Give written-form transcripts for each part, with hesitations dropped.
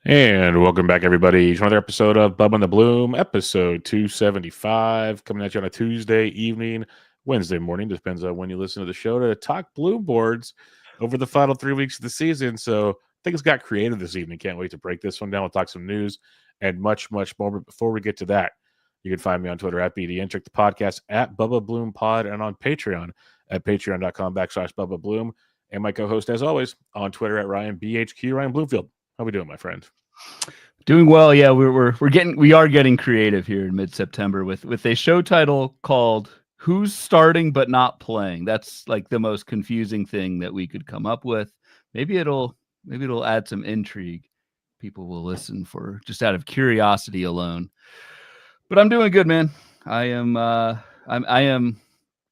And welcome back, everybody, to another episode of Bubba and the Bloom, episode 275, coming at you on a Tuesday evening, Wednesday morning, depends on when you listen to the show, to talk BloomBoards over the final 3 weeks of the season. So things got creative this evening. Can't wait to break this one down. We'll talk some news and much, much more. But before we get to that, you can find me on Twitter at BDN, the podcast at Bubba Bloom Pod, and on Patreon at patreon.com/Bubba Bloom. And my co-host, as always, on Twitter at RyanBHQ, Ryan Bloomfield. How we doing, my friend? Doing well, yeah. We are getting creative here in mid-September with a show title called "Who's Starting but Not Playing." That's like the most confusing thing that we could come up with. Maybe it'll add some intrigue. People will listen for just out of curiosity alone. But I'm doing good, man. I am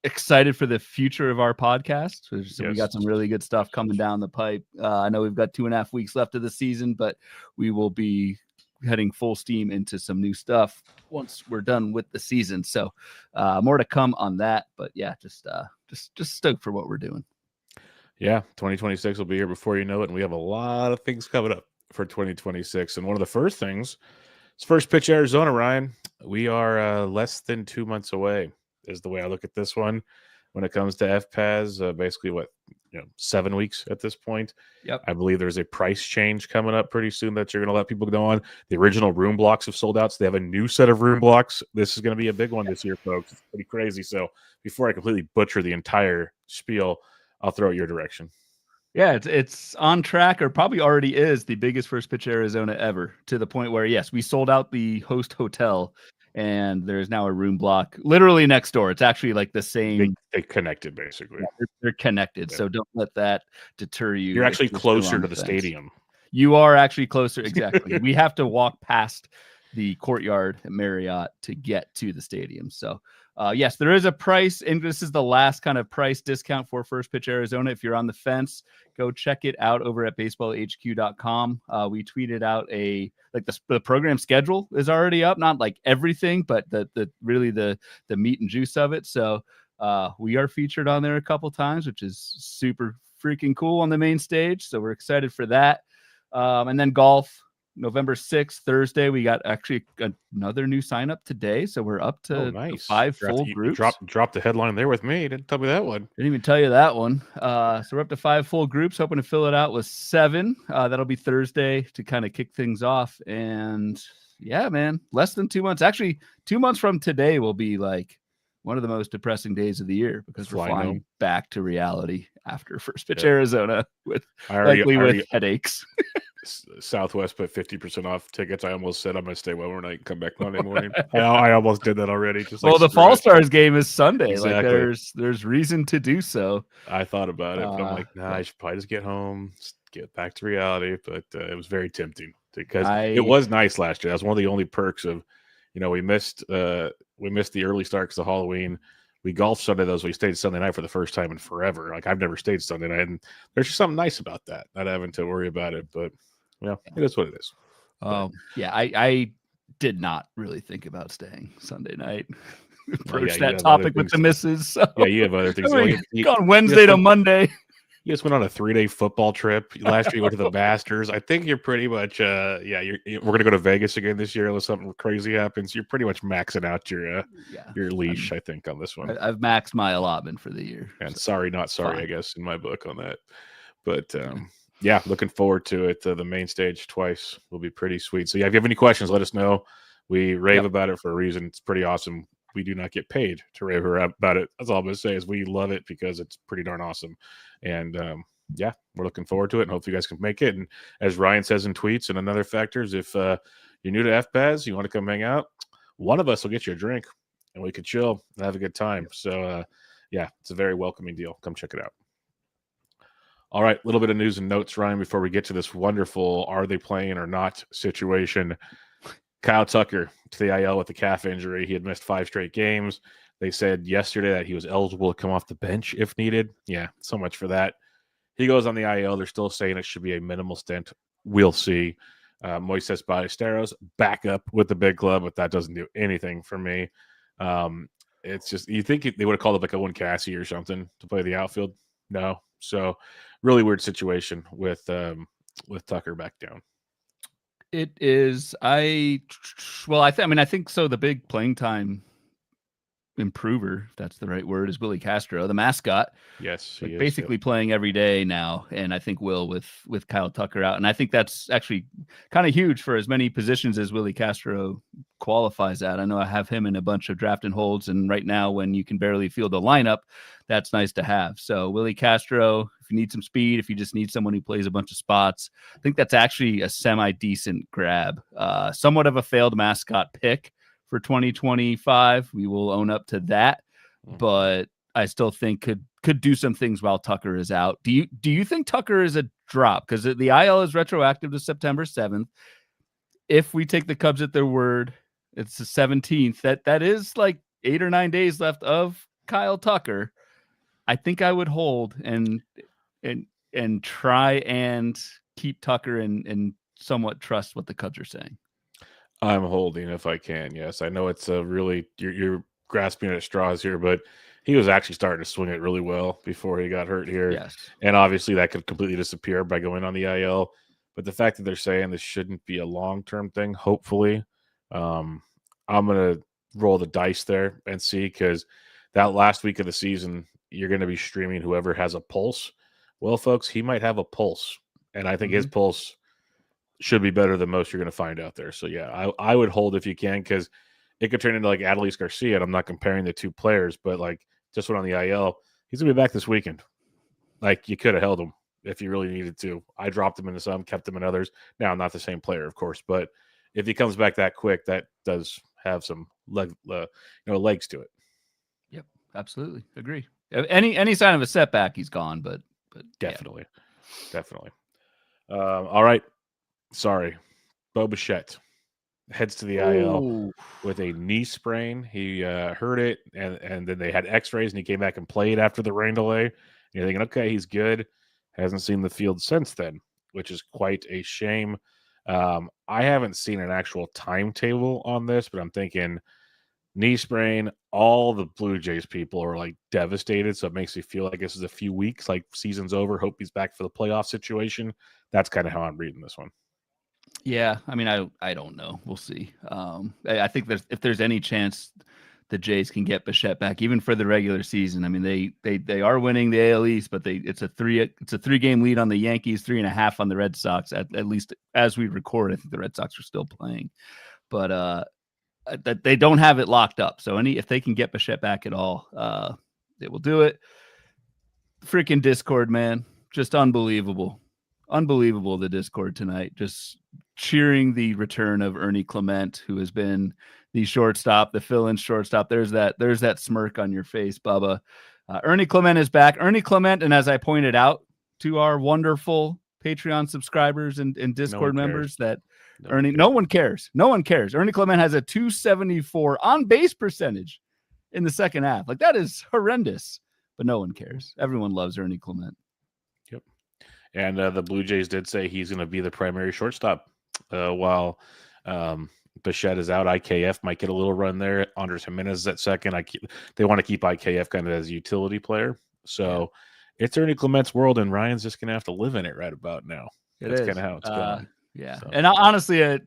excited for the future of our podcast. So we got some really good stuff coming down the pipe. I know we've got 2.5 weeks left of the season, but we will be heading full steam into some new stuff once we're done with the season. So more to come on that. But yeah, just stoked for what we're doing. Yeah, 2026 will be here before you know it, and we have a lot of things coming up for 2026. And one of the first things is First Pitch Arizona, Ryan. We are less than 2 months away, is the way I look at this one. When it comes to FPAS, basically 7 weeks at this point. Yep. I believe there's a price change coming up pretty soon that you're going to let people go on. The original room blocks have sold out, so they have a new set of room blocks. This is going to be a big one this year, folks. It's pretty crazy. So before I completely butcher the entire spiel, I'll throw it your direction. Yeah, it's on track, or probably already is, the biggest First Pitch Arizona ever, to the point where, yes, we sold out the host hotel, and there's now a room block literally next door. It's actually like the same. They connected, basically. Yeah, they're connected, so don't let that deter you. You're actually closer to the stadium. You are actually closer, exactly. We have to walk past the courtyard at Marriott to get to the stadium. So yes, there is a price, and this is the last kind of price discount for First Pitch Arizona. If you're on the fence, go check it out over at baseballhq.com. We tweeted out the program schedule is already up, not like everything, but the meat and juice of it. So we are featured on there a couple times, which is super freaking cool on the main stage. So we're excited for that. And then golf, November 6th, Thursday, we got actually another new sign up today. So we're up to nice. 5 full groups. Drop the headline there with me. Didn't tell me that one. Didn't even tell you that one. So we're up to 5 full groups, hoping to fill it out with 7. That'll be Thursday to kind of kick things off. And yeah, man, less than 2 months. Actually, 2 months from today will be like one of the most depressing days of the year, because we're flying back to reality after First Pitch Arizona with headaches. Southwest put 50% off tickets. I almost said I'm going to stay overnight and come back Monday morning. I almost did that already. The Fall Stars game is Sunday. Exactly. Like there's reason to do so. I thought about it, but I'm like, I should probably just get home, get back to reality. But it was very tempting because it was nice last year. That was one of the only perks of, we missed the early start because of Halloween. We golfed Sunday, though, so we stayed Sunday night for the first time in forever. Like, I've never stayed Sunday night, and there's just something nice about that, not having to worry about it. But it is what it is. I did not really think about staying Sunday night. Approach that topic with the missus. So. Yeah, you have other things. On Wednesday to Monday. You just went on a 3-day football trip. Last year you went to the Masters. I think you're pretty much we're going to go to Vegas again this year unless something crazy happens. You're pretty much maxing out your leash, I think, on this one. I've maxed my allotment for the year. And sorry, not sorry, I guess, in my book on that. But yeah, looking forward to it. The main stage twice will be pretty sweet. So yeah, if you have any questions, let us know. We rave about it for a reason. It's pretty awesome. We do not get paid to rave about it. That's all I'm going to say is we love it because it's pretty darn awesome. And yeah, we're looking forward to it, and hopefully you guys can make it. And as Ryan says in tweets and another factors, if you're new to FPAS, you want to come hang out, one of us will get you a drink and we could chill and have a good time. So yeah, it's a very welcoming deal. Come check it out. All right, a little bit of news and notes, Ryan, before we get to this wonderful are they playing or not situation. Kyle Tucker to the IL with a calf injury. He had missed 5 straight games. They said yesterday that he was eligible to come off the bench if needed. Yeah, so much for that. He goes on the IL. They're still saying it should be a minimal stint. We'll see. Moises Ballesteros back up with the big club, but that doesn't do anything for me. It's just, you think they would have called up like Owen Cassie or something to play the outfield? No. So really weird situation with Tucker back down. It is. I think so. The big playing time improver, if that's the right word, is Willie Castro, the mascot. Yes, he Like is. basically playing every day now, and I think Will with Kyle Tucker out, and I think that's actually kind of huge for as many positions as Willie Castro qualifies at. I know I have him in a bunch of draft and holds, and right now when you can barely field a lineup, that's nice to have. So Willie Castro, if you need some speed, if you just need someone who plays a bunch of spots, I think that's actually a semi decent grab. Somewhat of a failed mascot pick for 2025. We will own up to that, but I still think could do some things while Tucker is out. Do you think Tucker is a drop? Because the IL is retroactive to September 7th. If we take the Cubs at their word, it's the 17th. That is like 8 or 9 days left of Kyle Tucker. I think I would hold and try and keep Tucker and somewhat trust what the Cubs are saying. I'm holding if I can. Yes, I know it's a really you're grasping at straws here, but he was actually starting to swing it really well before he got hurt here. Yes, and obviously that could completely disappear by going on the IL. But the fact that they're saying this shouldn't be a long-term thing, hopefully, I'm gonna roll the dice there and see, because that last week of the season, you're going to be streaming whoever has a pulse. Well, folks, he might have a pulse, and I think his pulse should be better than most you're going to find out there. So yeah, I would hold if you can, because it could turn into like Adolis Garcia. And I'm not comparing the two players, but like just went on the IL. He's gonna be back this weekend. Like you could have held him if you really needed to. I dropped him into some, kept him in others. Now not the same player, of course, but if he comes back that quick, that does have some legs to it. Yep, absolutely agree. Any sign of a setback, he's gone. But definitely. All right. Sorry, Bo Bichette heads to the IL with a knee sprain. He hurt it, and then they had X-rays, and he came back and played after the rain delay. And you're thinking, okay, he's good. Hasn't seen the field since then, which is quite a shame. I haven't seen an actual timetable on this, but I'm thinking knee sprain. All the Blue Jays people are like devastated, so it makes me feel like this is a few weeks, like season's over. Hope he's back for the playoff situation. That's kind of how I'm reading this one. Yeah, I mean, I don't know. We'll see. I think that if there's any chance the Jays can get Bichette back, even for the regular season. I mean, they are winning the AL East, but it's a 3-game lead on the Yankees, 3.5 on the Red Sox. At least as we record, I think the Red Sox are still playing, but they don't have it locked up. So if they can get Bichette back at all, they will do it. Freaking Discord, man, just unbelievable. Unbelievable, the Discord tonight, just cheering the return of Ernie Clement, who has been the shortstop, the fill-in shortstop. There's that smirk on your face, Bubba. Ernie Clement is back. Ernie Clement, and as I pointed out to our wonderful Patreon subscribers and Discord members, that no one cares. Ernie Clement has a 274 on-base percentage in the second half. Like, that is horrendous, but no one cares. Everyone loves Ernie Clement. And the Blue Jays did say he's going to be the primary shortstop while Bichette is out. IKF might get a little run there. Andres Jimenez is at second. They want to keep IKF kind of as a utility player. So it's Ernie Clement's world, and Ryan's just going to have to live in it right about now. That's kind of how it's going. Yeah. So. And honestly, I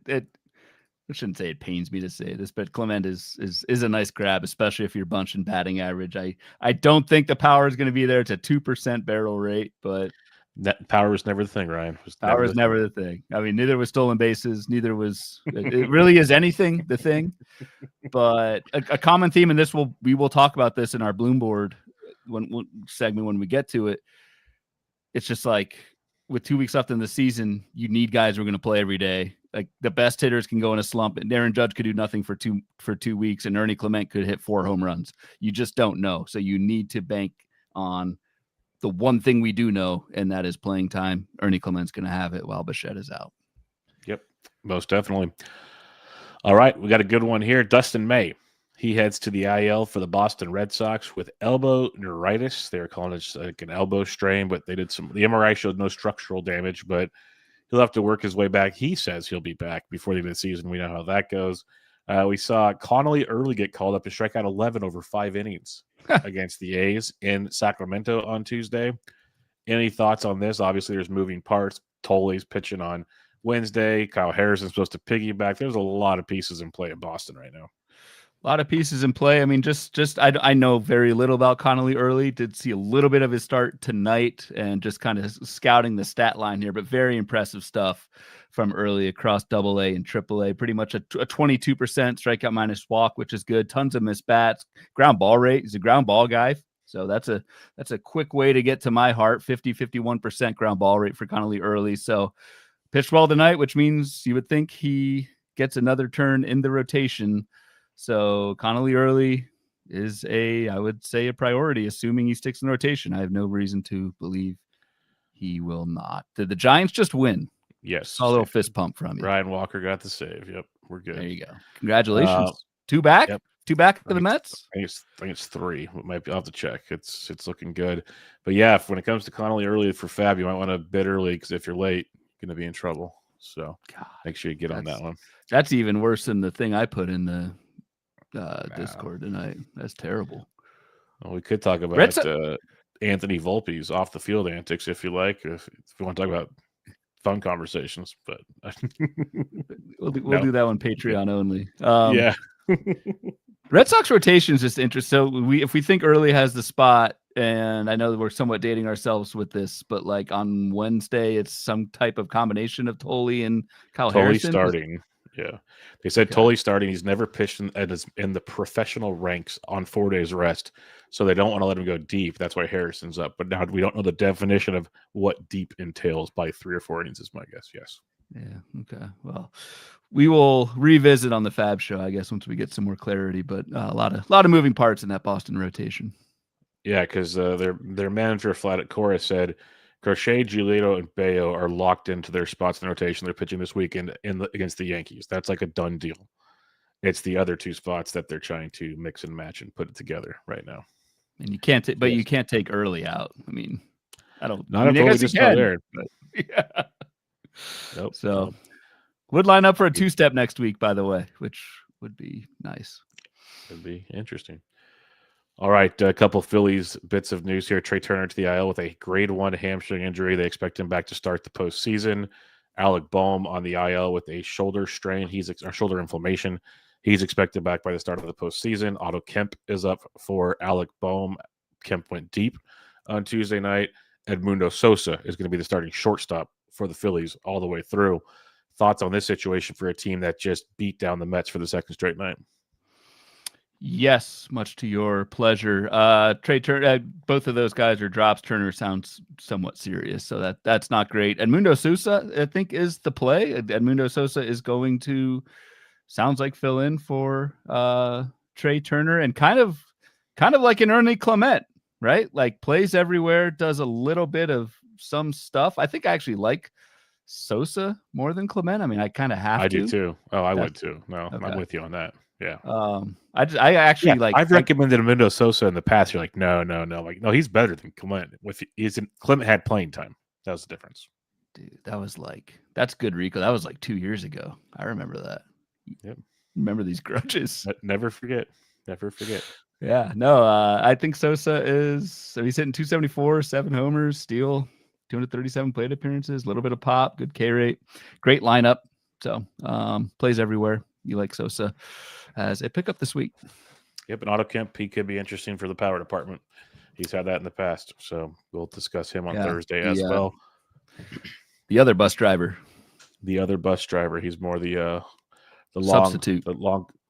shouldn't say it pains me to say this, but Clement is a nice grab, especially if you're bunching batting average. I don't think the power is going to be there. It's a 2% barrel rate, but power was never the thing, Ryan. Power is never the thing. I mean, neither was stolen bases. Neither was it really is anything the thing. But a common theme, and we will talk about this in our BloomBoard segment when we get to it. It's just like with 2 weeks left in the season, you need guys who are going to play every day. Like the best hitters can go in a slump, and Aaron Judge could do nothing for 2 weeks, and Ernie Clement could hit 4 home runs. You just don't know. So you need to bank on the one thing we do know, and that is playing time. Ernie Clement's going to have it while Bichette is out. Yep, most definitely. All right, we got a good one here. Dustin May. He heads to the IL for the Boston Red Sox with elbow neuritis. They were calling it like an elbow strain, but the MRI showed no structural damage, but he'll have to work his way back. He says he'll be back before the end of the season. We know how that goes. We saw Connolly early get called up to strike out 11 over 5 innings against the A's in Sacramento on Tuesday. Any thoughts on this? Obviously, there's moving parts. Tolley's pitching on Wednesday. Kyle Harrison's supposed to piggyback. There's a lot of pieces in play in Boston right now. A lot of pieces in play. I mean, I know very little about Connolly Early. Did see a little bit of his start tonight and just kind of scouting the stat line here, but very impressive stuff from Early across AA and AAA. Pretty much a 22% strikeout minus walk, which is good. Tons of missed bats. Ground ball rate. He's a ground ball guy. So that's a quick way to get to my heart. 51% ground ball rate for Connolly Early. So pitched well tonight, which means you would think he gets another turn in the rotation. So Connolly Early is I would say a priority, assuming he sticks in the rotation. I have no reason to believe he will not. Did the Giants just win? Yes. Saw a little fist pump from you. Ryan Walker got the save. Yep, we're good. There you go. Congratulations. Two back? Yep. Two back to the Mets? I think it's 3. It might be, I'll have to check. It's looking good. But yeah, when it comes to Connolly Early for Fab, you might want to bid early because if you're late, you're going to be in trouble. So make sure you get on that one. That's even worse than the thing I put in the Discord tonight. That's terrible. Well, we could talk about Anthony Volpe's off the field antics if you like, if you want to talk about fun conversations, but we'll do that one Patreon only. Yeah. Red Sox rotation is just interesting. So if we think Early has the spot, and I know we're somewhat dating ourselves with this, but like on Wednesday, it's some type of combination of Tolley and Kyle Harrison starting. Yeah, they said Tolley starting. He's never pitched in the professional ranks on 4 days rest, so they don't want to let him go deep. That's why Harrison's up. But now we don't know the definition of what deep entails by 3 or 4 innings. Is my guess. Yes. Yeah. Okay. Well, we will revisit on the Fab show, I guess, once we get some more clarity. But a lot of moving parts in that Boston rotation. Yeah, because their manager flat at Cora said Crochet, Giolito, and Bayo are locked into their spots in the rotation. They're pitching this weekend against the Yankees. That's like a done deal. It's the other 2 spots that they're trying to mix and match and put it together right now. And you can't, you can't take Early out. I mean, I don't. Not if Early just not there. But, yeah. Nope. So would line up for a 2-step next week, by the way, which would be nice. Would be interesting. All right, a couple Phillies bits of news here. Trey Turner to the IL with a grade 1 hamstring injury. They expect him back to start the postseason. Alec Boehm on the IL with a shoulder strain. Shoulder inflammation. He's expected back by the start of the postseason. Otto Kemp is up for Alec Boehm. Kemp went deep on Tuesday night. Edmundo Sosa is going to be the starting shortstop for the Phillies all the way through. Thoughts on this situation for a team that just beat down the Mets for the second straight night? Yes, much to your pleasure. Trey Turner, both of those guys are drops. Turner sounds somewhat serious, so that's not great. Edmundo Sosa, I think, is the play. Edmundo Sosa is going to, sounds like, fill in for Trey Turner, and kind of like an Ernie Clement, right? Like plays everywhere, does a little bit of some stuff. I think I actually like Sosa more than Clement. I mean, I kind of have to. I do too. Oh, I would too. No, okay. I'm with you on that. Yeah. I actually like. I've recommended Edmundo Sosa in the past. You're like, no. Like, no, he's better than Clement. Clement had playing time. That was the difference. Dude, that's good, Rico. That was like 2 years ago. I remember that. Yep. Remember these grudges. Never forget. Never forget. Yeah. No, I think Sosa he's hitting 274, 7 homers, steal, 237 plate appearances, a little bit of pop, good K rate, great lineup. So plays everywhere. You like Sosa as a pickup this week. Yep, and Otto Kemp, he could be interesting for the power department. He's had that in the past, so we'll discuss him on Thursday as well. The other bus driver. He's more the substitute.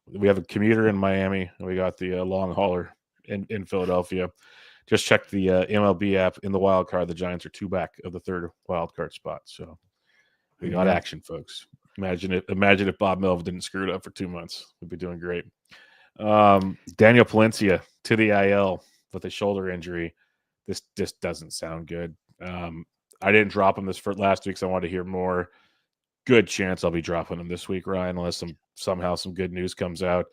We have a commuter in Miami, and we got the long hauler in Philadelphia. Just check the MLB app in the wild card. The Giants are 2 back of the 3rd wild card spot, so we got action, folks. Imagine if Bob Melvin didn't screw it up for 2 months. We'd be doing great. Daniel Palencia to the IL with a shoulder injury. This just doesn't sound good. I didn't drop him for last week, so I wanted to hear more. Good chance I'll be dropping him this week, Ryan, unless somehow some good news comes out.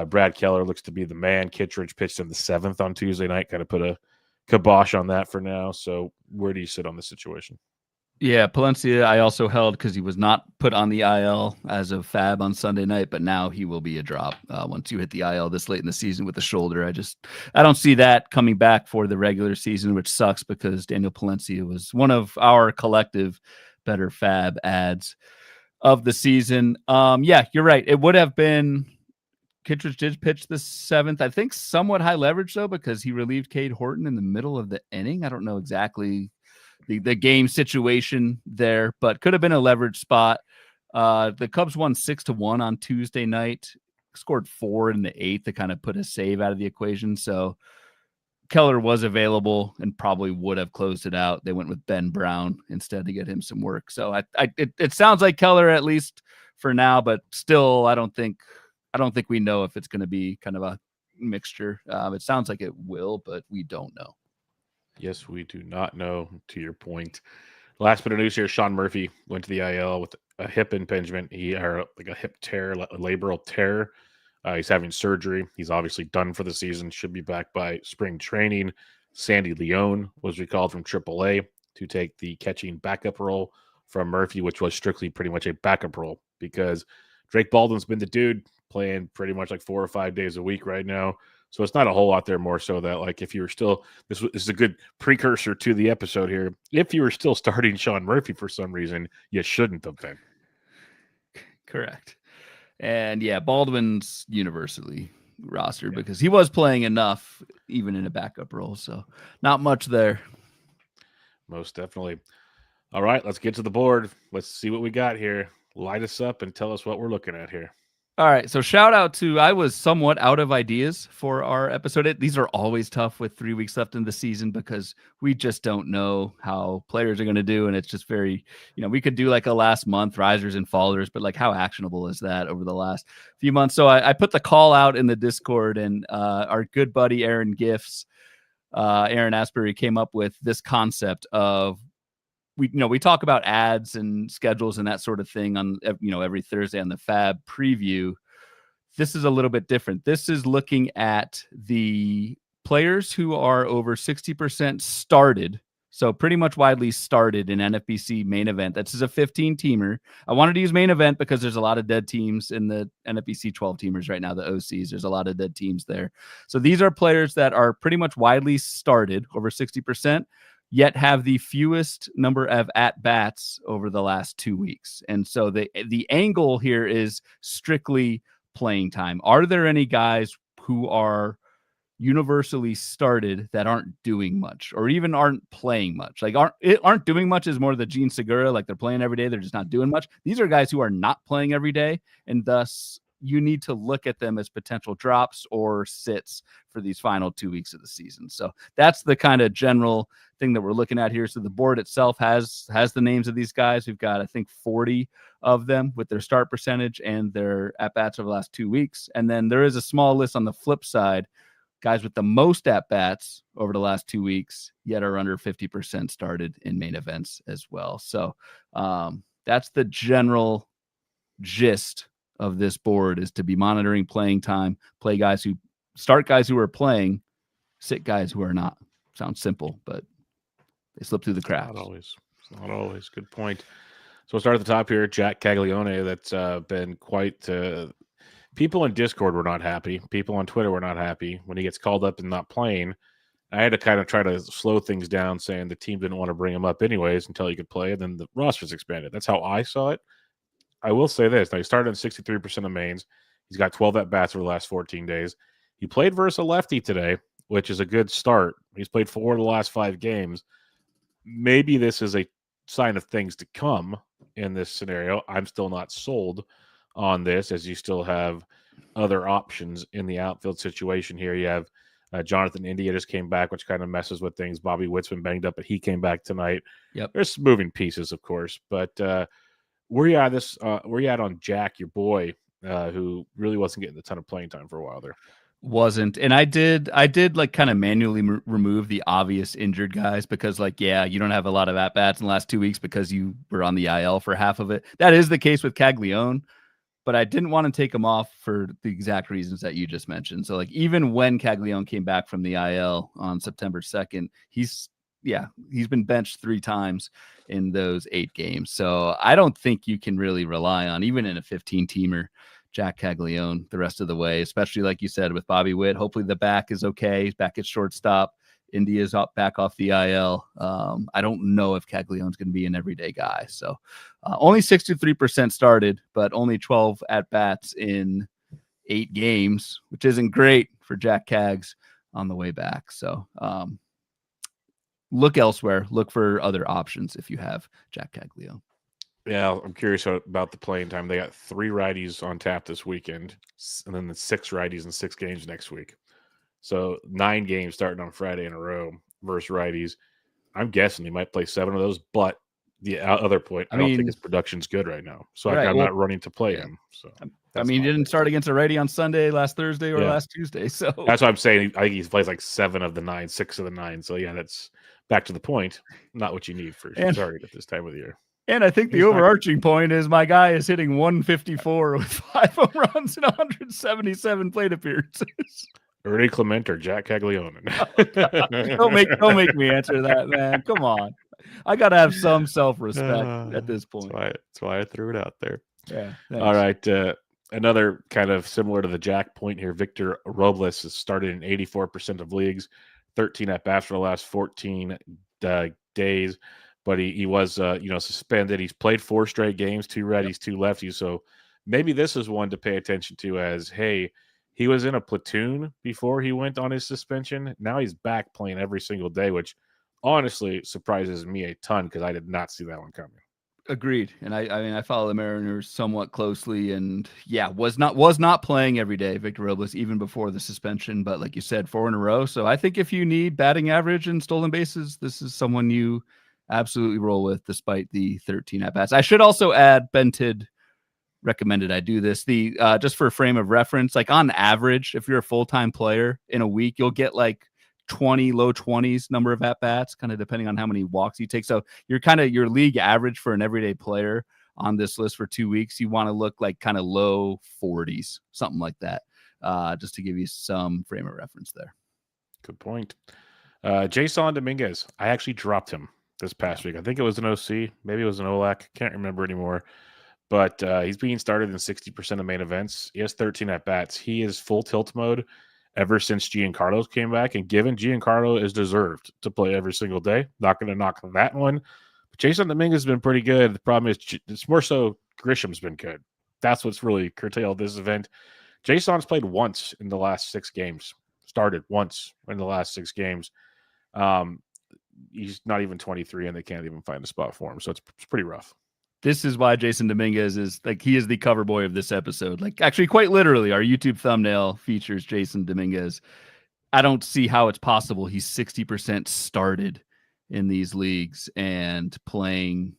Brad Keller looks to be the man. Kittredge pitched in the 7th on Tuesday night. Kind of put a kibosh on that for now. So where do you sit on this situation? Yeah, Palencia I also held because he was not put on the IL as of Fab on Sunday night, but now he will be a drop once you hit the IL this late in the season with the shoulder. I don't see that coming back for the regular season, which sucks because Daniel Palencia was one of our collective better fab ads of the season. Yeah, you're right. It would have been Kittredge did pitch the 7th. I think somewhat high leverage though, because he relieved Cade Horton in the middle of the inning. I don't know exactly the game situation there, but could have been a leverage spot. The Cubs won 6-1 on Tuesday night, scored 4 in the 8th to kind of put a save out of the equation. So Keller was available and probably would have closed it out. They went with Ben Brown instead to get him some work. So it sounds like Keller, at least for now, but still, I don't think we know if it's going to be kind of a mixture. It sounds like it will, but we don't know. Yes, we do not know, to your point. Last bit of news here, Sean Murphy went to the IL with a hip impingement. He had like a hip tear, a labral tear. He's having surgery. He's obviously done for the season, should be back by spring training. Sandy Leone was recalled from AAA to take the catching backup role from Murphy, which was strictly pretty much a backup role because Drake Baldwin's been the dude playing pretty much like 4 or 5 days a week right now. So it's not a whole lot there, more so that like if you were still, this is a good precursor to the episode here. If you were still starting Sean Murphy for some reason, you shouldn't have been. Correct. And yeah, Baldwin's universally rostered because he was playing enough even in a backup role. So not much there. Most definitely. All right, let's get to the board. Let's see what we got here. Light us up and tell us what we're looking at here. All right, so shout out to, I was somewhat out of ideas for our episode. These are always tough with 3 weeks left in the season because we just don't know how players are going to do. And it's just very, we could do like a last month risers and fallers, but like how actionable is that over the last few months? So I put the call out in the Discord, and our good buddy Aaron Gifts, Aaron Asbury, came up with this concept of, we talk about ads and schedules and that sort of thing on, every Thursday on the Fab preview. This is a little bit different. This is looking at the players who are over 60% started. So pretty much widely started in NFBC main event. This is a 15-teamer. I wanted to use main event because there's a lot of dead teams in the NFBC 12-teamers right now, the OCs. There's a lot of dead teams there. So these are players that are pretty much widely started, over 60%. Yet have the fewest number of at-bats over the last 2 weeks. And so the angle here is strictly playing time. Are there any guys who are universally started that aren't doing much or even aren't playing much? Like aren't doing much is more the Gene Segura, like they're playing every day, they're just not doing much. These are guys who are not playing every day, and thus you need to look at them as potential drops or sits for these final 2 weeks of the season. So that's the kind of general thing that we're looking at here. So the board itself has the names of these guys. We've got, I think, 40 of them with their start percentage and their at-bats over the last 2 weeks. And then there is a small list on the flip side, guys with the most at-bats over the last 2 weeks, yet are under 50% started in main events as well. So that's the general gist of this board, is to be monitoring playing time, play guys who start, guys who are playing, sit guys who are not. Sounds simple, but they slip through the cracks. Not always. Good point. So we'll start at the top here. Jack Caglione, that's been quite people in Discord were not happy. People on Twitter were not happy when he gets called up and not playing. I had to kind of try to slow things down, saying the team didn't want to bring him up anyways until he could play, and then the roster's expanded. That's how I saw it. I will say this. Now, he started on 63% of mains. He's got 12 at-bats over the last 14 days. He played versus a lefty today, which is a good start. He's played 4 of the last 5 games. Maybe this is a sign of things to come in this scenario. I'm still not sold on this, as you still have other options in the outfield situation here. You have Jonathan India just came back, which kind of messes with things. Bobby Witt's been banged up, but he came back tonight. Yep. There's moving pieces, of course, but where you at where you at on Jack, your boy, who really wasn't getting a ton of playing time for a while there? Wasn't. And I did like kind of manually remove the obvious injured guys because, like, yeah, you don't have a lot of at-bats in the last 2 weeks because you were on the IL for half of it. That is the case with Caglione, but I didn't want to take him off for the exact reasons that you just mentioned. So, like, even when Caglione came back from the IL on September 2nd, he's been benched 3 times in those 8 games. So I don't think you can really rely on, even in a 15-teamer, Jack Caglione the rest of the way, especially like you said with Bobby Witt. Hopefully the back is okay. He's back at shortstop. India's back off the IL. I don't know if Caglianone's going to be an everyday guy. So only 63% started, but only 12 at-bats in 8 games, which isn't great for Jack Cags on the way back. So look elsewhere. Look for other options if you have Jack Caglianone. Yeah, I'm curious about the playing time. They got 3 righties on tap this weekend, and then the 6 righties in 6 games next week. So 9 games starting on Friday in a row versus righties. I'm guessing he might play 7 of those, but the other point, I don't think his production's good right now. So I'm not running to play him. So he didn't start against a righty on Sunday, last Thursday, or last Tuesday. So that's what I'm saying. I think he plays like 7 of the 9, 6 of the 9. So yeah, that's back to the point. Not what you need for starting at this time of the year. And I think the overarching point is my guy is hitting 154 with 5 home runs and 177 plate appearances. Ernie Clement or Jack Caglianone? Don't make me answer that, man. Come on. I got to have some self-respect at this point. That's why I threw it out there. Yeah. Thanks. All right. Another kind of similar to the Jack point here, Victor Robles has started in 84% of leagues, 13 at-bats for the last 14 days. But he was, suspended. He's played 4 straight games, 2 righties, 2 lefties. So maybe this is one to pay attention to as, hey, he was in a platoon before he went on his suspension. Now he's back playing every single day, which honestly surprises me a ton because I did not see that one coming. Agreed. And I follow the Mariners somewhat closely, and was not playing every day, Victor Robles, even before the suspension. But like you said, 4 in a row. So I think if you need batting average and stolen bases, this is someone you absolutely roll with, despite the 13 at bats. I should also add, Ben Tidd recommended I do this. The just for a frame of reference, like on average, if you're a full-time player in a week, you'll get like 20, low 20s number of at bats, kind of depending on how many walks you take. So you're kind of your league average for an everyday player on this list for 2 weeks. You want to look like kind of low 40s, something like that, just to give you some frame of reference there. Good point. Jason Dominguez, I actually dropped him this past week. I think it was an OC. Maybe it was an OLAC. Can't remember anymore. But he's being started in 60% of main events. He has 13 at-bats. He is full tilt mode ever since Giancarlo came back. And given Giancarlo is deserved to play every single day, not going to knock that one. But Jason Dominguez has been pretty good. The problem is it's more so Grisham's been good. That's what's really curtailed this event. Jason's played once in the last 6 games. Started once in the last 6 games. He's not even 23, and they can't even find a spot for him. So it's pretty rough. This is why Jason Dominguez is like, he is the cover boy of this episode. Like, actually, quite literally, our YouTube thumbnail features Jason Dominguez. I don't see how it's possible he's 60% started in these leagues and playing,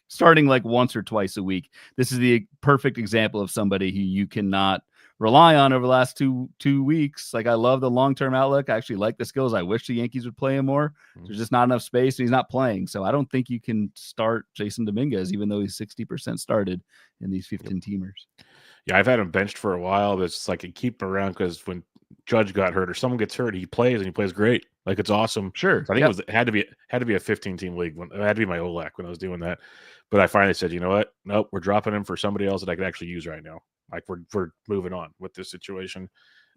starting like once or twice a week. This is the perfect example of somebody who you cannot rely on over the last two weeks. Like, I love the long-term outlook. I actually like the skills. I wish the Yankees would play him more. There's just not enough space, and he's not playing. So I don't think you can start Jason Dominguez, even though he's 60% started in these 15-teamers. Yeah, I've had him benched for a while, but it's like I keep him around because when Judge got hurt or someone gets hurt, he plays, and he plays great. Like, it's awesome. Sure. So I think it had to be a 15-team league. It had to be my OLAC when I was doing that. But I finally said, you know what? Nope, we're dropping him for somebody else that I could actually use right now. Like, we're moving on with this situation.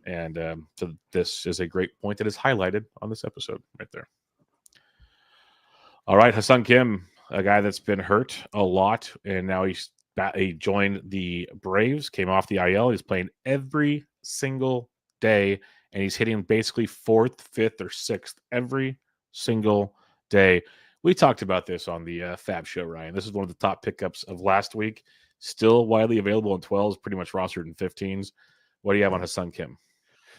And so this is a great point that is highlighted on this episode right there. All right, Ha-Seong Kim, a guy that's been hurt a lot, and now he joined the Braves, came off the IL. He's playing every single day, and he's hitting basically 4th, 5th, or 6th every single day. We talked about this on the Fab Show, Ryan. This is one of the top pickups of last week. Still widely available in 12s, pretty much rostered in 15s. What do you have on Ha-Seong Kim?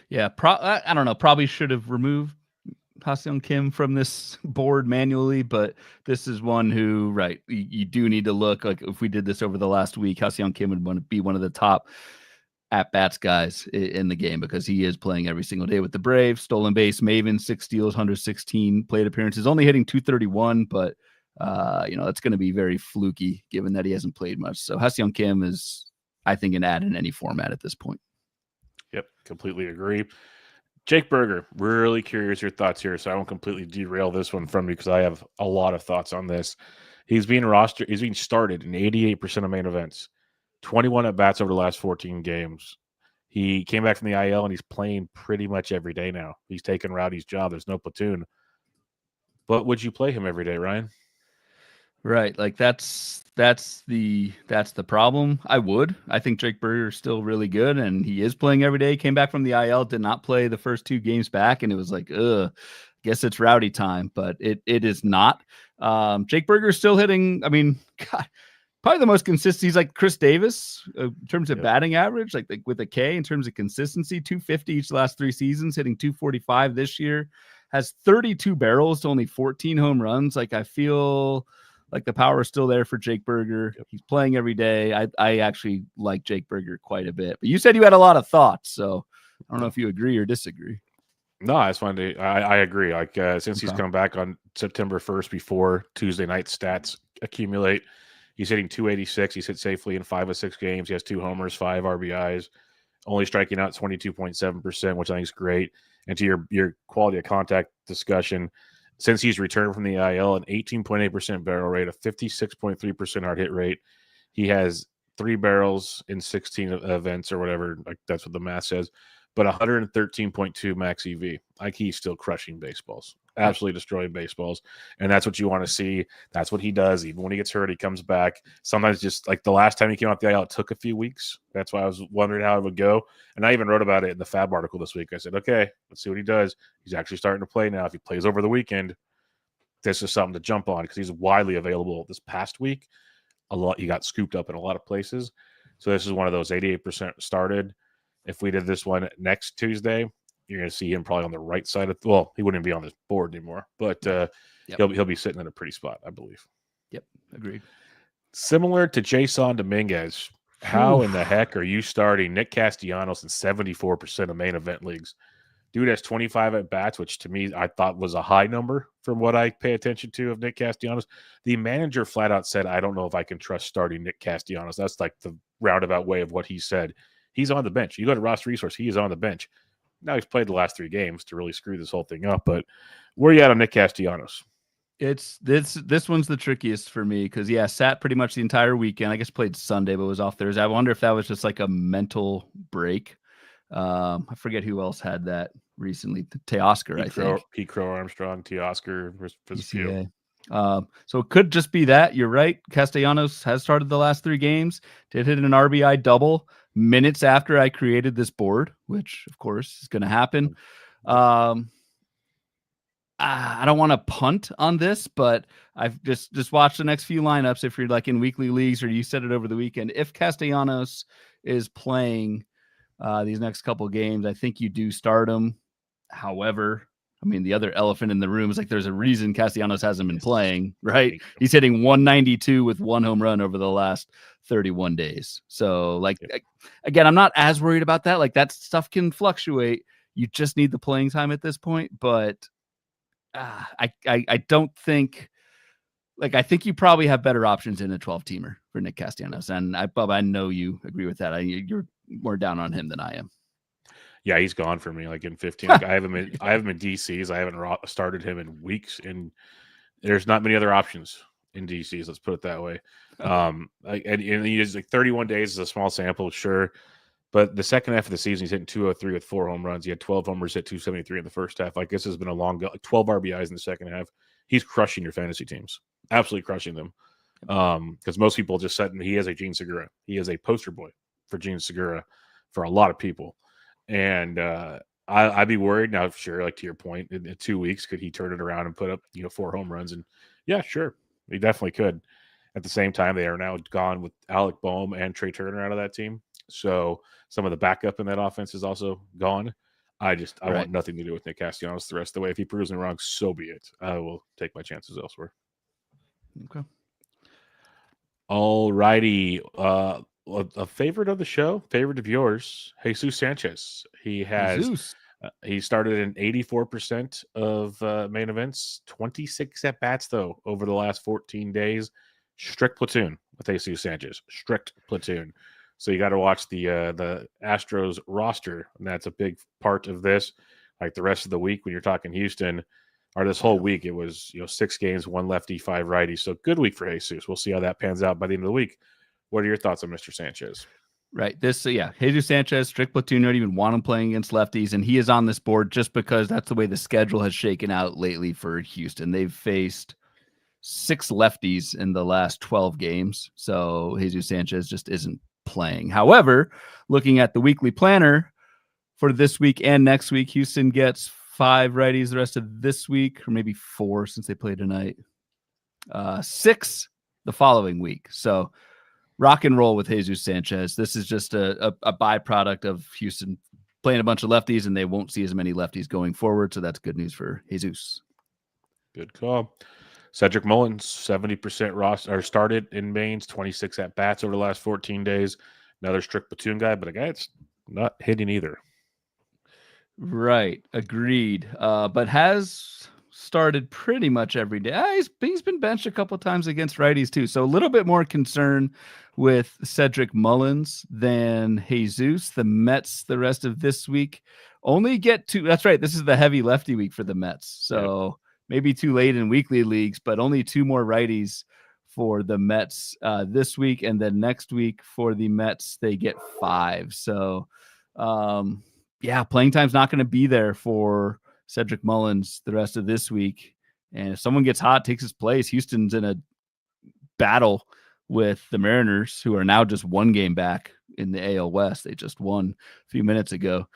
Yeah, I don't know. Probably should have removed Ha-Seong Kim from this board manually, but this is one who, right, you do need to look. Like, if we did this over the last week, Ha-Seong Kim would be one of the top at-bats guys in the game because he is playing every single day with the Braves. Stolen base maven, 6 steals, 116 plate appearances, only hitting 231, but that's going to be very fluky given that he hasn't played much. So Ha-Seong Kim is, I think, an add in any format at this point. Yep, completely agree. Jake Berger, really curious your thoughts here, so I won't completely derail this one from you because I have a lot of thoughts on this. He's being started in 88% of main events, 21 at-bats over the last 14 games. He came back from the IL and he's playing pretty much every day now. He's taking Rowdy's job. There's no platoon. But would you play him every day, Ryan? Right. Like that's the problem. I would. I think Jake Berger is still really good and he is playing every day. Came back from the IL, did not play the first 2 games back, and it was like, guess it's Rowdy time, but it is not. Jake Berger is still hitting, I mean, God, probably the most consistent. He's like Chris Davis in terms of batting average, like with a K in terms of consistency, 250 each last 3 seasons, hitting 245 this year, has 32 barrels to only 14 home runs. Like I feel like the power is still there for Jake Berger. He's playing every day. I actually like Jake Berger quite a bit, but you said you had a lot of thoughts. So I don't know if you agree or disagree. No, I just wanted to, I agree. Like since he's come back on September 1st before Tuesday night stats accumulate, he's hitting 286. He's hit safely in 5 of 6 games. He has 2 homers, 5 RBIs, only striking out 22.7%, which I think is great. And to your quality of contact discussion, since he's returned from the IL, an 18.8% barrel rate, a 56.3% hard hit rate. He has 3 barrels in 16 events or whatever. Like that's what the math says. But 113.2 max EV. Like he's still crushing baseballs, absolutely destroying baseballs. And that's what you want to see. That's what he does. Even when he gets hurt, he comes back. Sometimes just like the last time he came out the IL, it took a few weeks. That's why I was wondering how it would go. And I even wrote about it in the Fab article this week. I said, okay, let's see what he does. He's actually starting to play now. If he plays over the weekend, this is something to jump on because he's widely available this past week. He got scooped up in a lot of places. So this is one of those 88% started. If we did this one next Tuesday, you're going to see him probably on the right side of. Well, he wouldn't be on this board anymore, but he'll be sitting in a pretty spot, I believe. Yep, agreed. Similar to Jason Dominguez, how in the heck are you starting Nick Castellanos in 74% of main event leagues? Dude has 25 at bats, which to me I thought was a high number from what I pay attention to of Nick Castellanos. The manager flat out said, "I don't know if I can trust starting Nick Castellanos." That's like the roundabout way of what he said. He's on the bench. You go to roster resource, he is on the bench. Now he's played the last 3 games to really screw this whole thing up. But where are you at on Nick Castellanos? It's this one's the trickiest for me because sat pretty much the entire weekend. I guess played Sunday, but was off Thursday. I wonder if that was just like a mental break. I forget who else had that recently. Teoscar, I think. Pete Crow Armstrong, Teoscar for the few. So it could just be that. You're right. Castellanos has started the last 3 games. Did hit an RBI double minutes after I created this board, which of course is going to happen. I don't want to punt on this, but I've just watched the next few lineups. If you're like in weekly leagues or you said it over the weekend, if Castellanos is playing these next couple games, I think you do start him. However, I mean, the other elephant in the room is like there's a reason Castellanos hasn't been playing, right? He's hitting 192 with 1 home run over the last 31 days. So, like, again, I'm not as worried about that. Like, that stuff can fluctuate. You just need the playing time at this point. But I don't think, like, I think you probably have better options in a 12-teamer for Nick Castellanos. And Bubba, I know you agree with that. You're more down on him than I am. Yeah, he's gone for me like in 15. Like, I have him in DCs. I haven't started him in weeks, and there's not many other options in DCs. Let's put it that way. And he is like 31 days is a small sample, sure, but the second half of the season he's hitting 203 with 4 home runs. He had 12 homers, hit 273 in the first half. Like this has been a long go. 12 RBIs in the second half. He's crushing your fantasy teams, absolutely crushing them. Because most people just said he is a Gene Segura. He is a poster boy for Gene Segura for a lot of people. And I'd be worried now. Sure, like to your point, in 2 weeks, could he turn it around and put up 4 home runs? And yeah, sure, he definitely could. At the same time, they are now gone with Alec Boehm and Trey Turner out of that team, so some of the backup in that offense is also gone. I want nothing to do with Nick Castellanos the rest of the way. If he proves me wrong, so be it. I will take my chances elsewhere. Okay. All righty. A favorite of the show, favorite of yours, Jesus Sanchez. He has he started in 84% of main events, 26 at bats though over the last 14 days. Strict platoon with Jesus Sanchez. Strict platoon. So you got to watch the Astros roster, and that's a big part of this. Like the rest of the week, when you're talking Houston, or this whole week, it was 6 games, 1 lefty, 5 righties. So good week for Jesus. We'll see how that pans out by the end of the week. What are your thoughts on Mr. Sanchez? Right. Jesus Sanchez, strict platoon, don't even want him playing against lefties, and he is on this board just because that's the way the schedule has shaken out lately for Houston. They've faced 6 lefties in the last 12 games, so Jesus Sanchez just isn't playing. However, looking at the weekly planner for this week and next week, Houston gets 5 righties the rest of this week, or maybe 4 since they play tonight. 6 the following week. So rock and roll with Jesus Sanchez. This is just a byproduct of Houston playing a bunch of lefties, and they won't see as many lefties going forward. So that's good news for Jesus. Good call. Cedric Mullins, 70% roster or started in mains, 26 at bats over the last 14 days. Another strict platoon guy, but a guy that's not hitting either. Right. Agreed. But has started pretty much every day. He's been benched a couple times against righties too. So a little bit more concern with Cedric Mullins than Jesus. The Mets the rest of this week only get 2. That's right. This is the heavy lefty week for the Mets. So maybe too late in weekly leagues, but only 2 more righties for the Mets this week. And then next week for the Mets, they get 5. So playing time's not going to be there for Cedric Mullins the rest of this week. And if someone gets hot, takes his place, Houston's in a battle with the Mariners, who are now just 1 game back in the AL West. They just won a few minutes ago.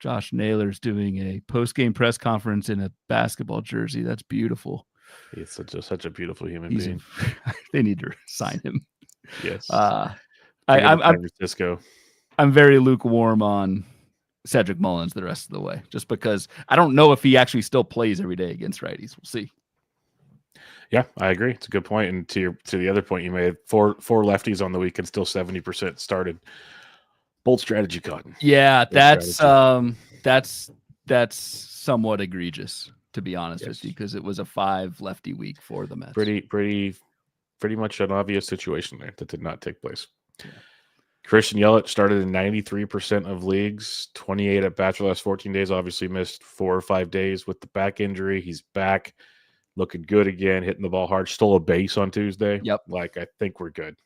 Josh Naylor's doing a post-game press conference in a basketball jersey. That's beautiful. He's such a beautiful human being. They need to sign him. Yes. I'm Francisco. I'm very lukewarm on Cedric Mullins the rest of the way, just because I don't know if he actually still plays every day against righties. We'll see. Yeah, I agree. It's a good point. And to the other point you made, four lefties on the week and still 70% started. Bold strategy, Cotton. Yeah, that's somewhat egregious, to be honest with you, because it was a 5 lefty week for the Mets. Pretty much an obvious situation there that did not take place. Yeah. Christian Yelich started in 93% of leagues, 28 at bats for the last 14 days. Obviously missed 4 or 5 days with the back injury. He's back, looking good again, hitting the ball hard. Stole a base on Tuesday. Yep. I think we're good.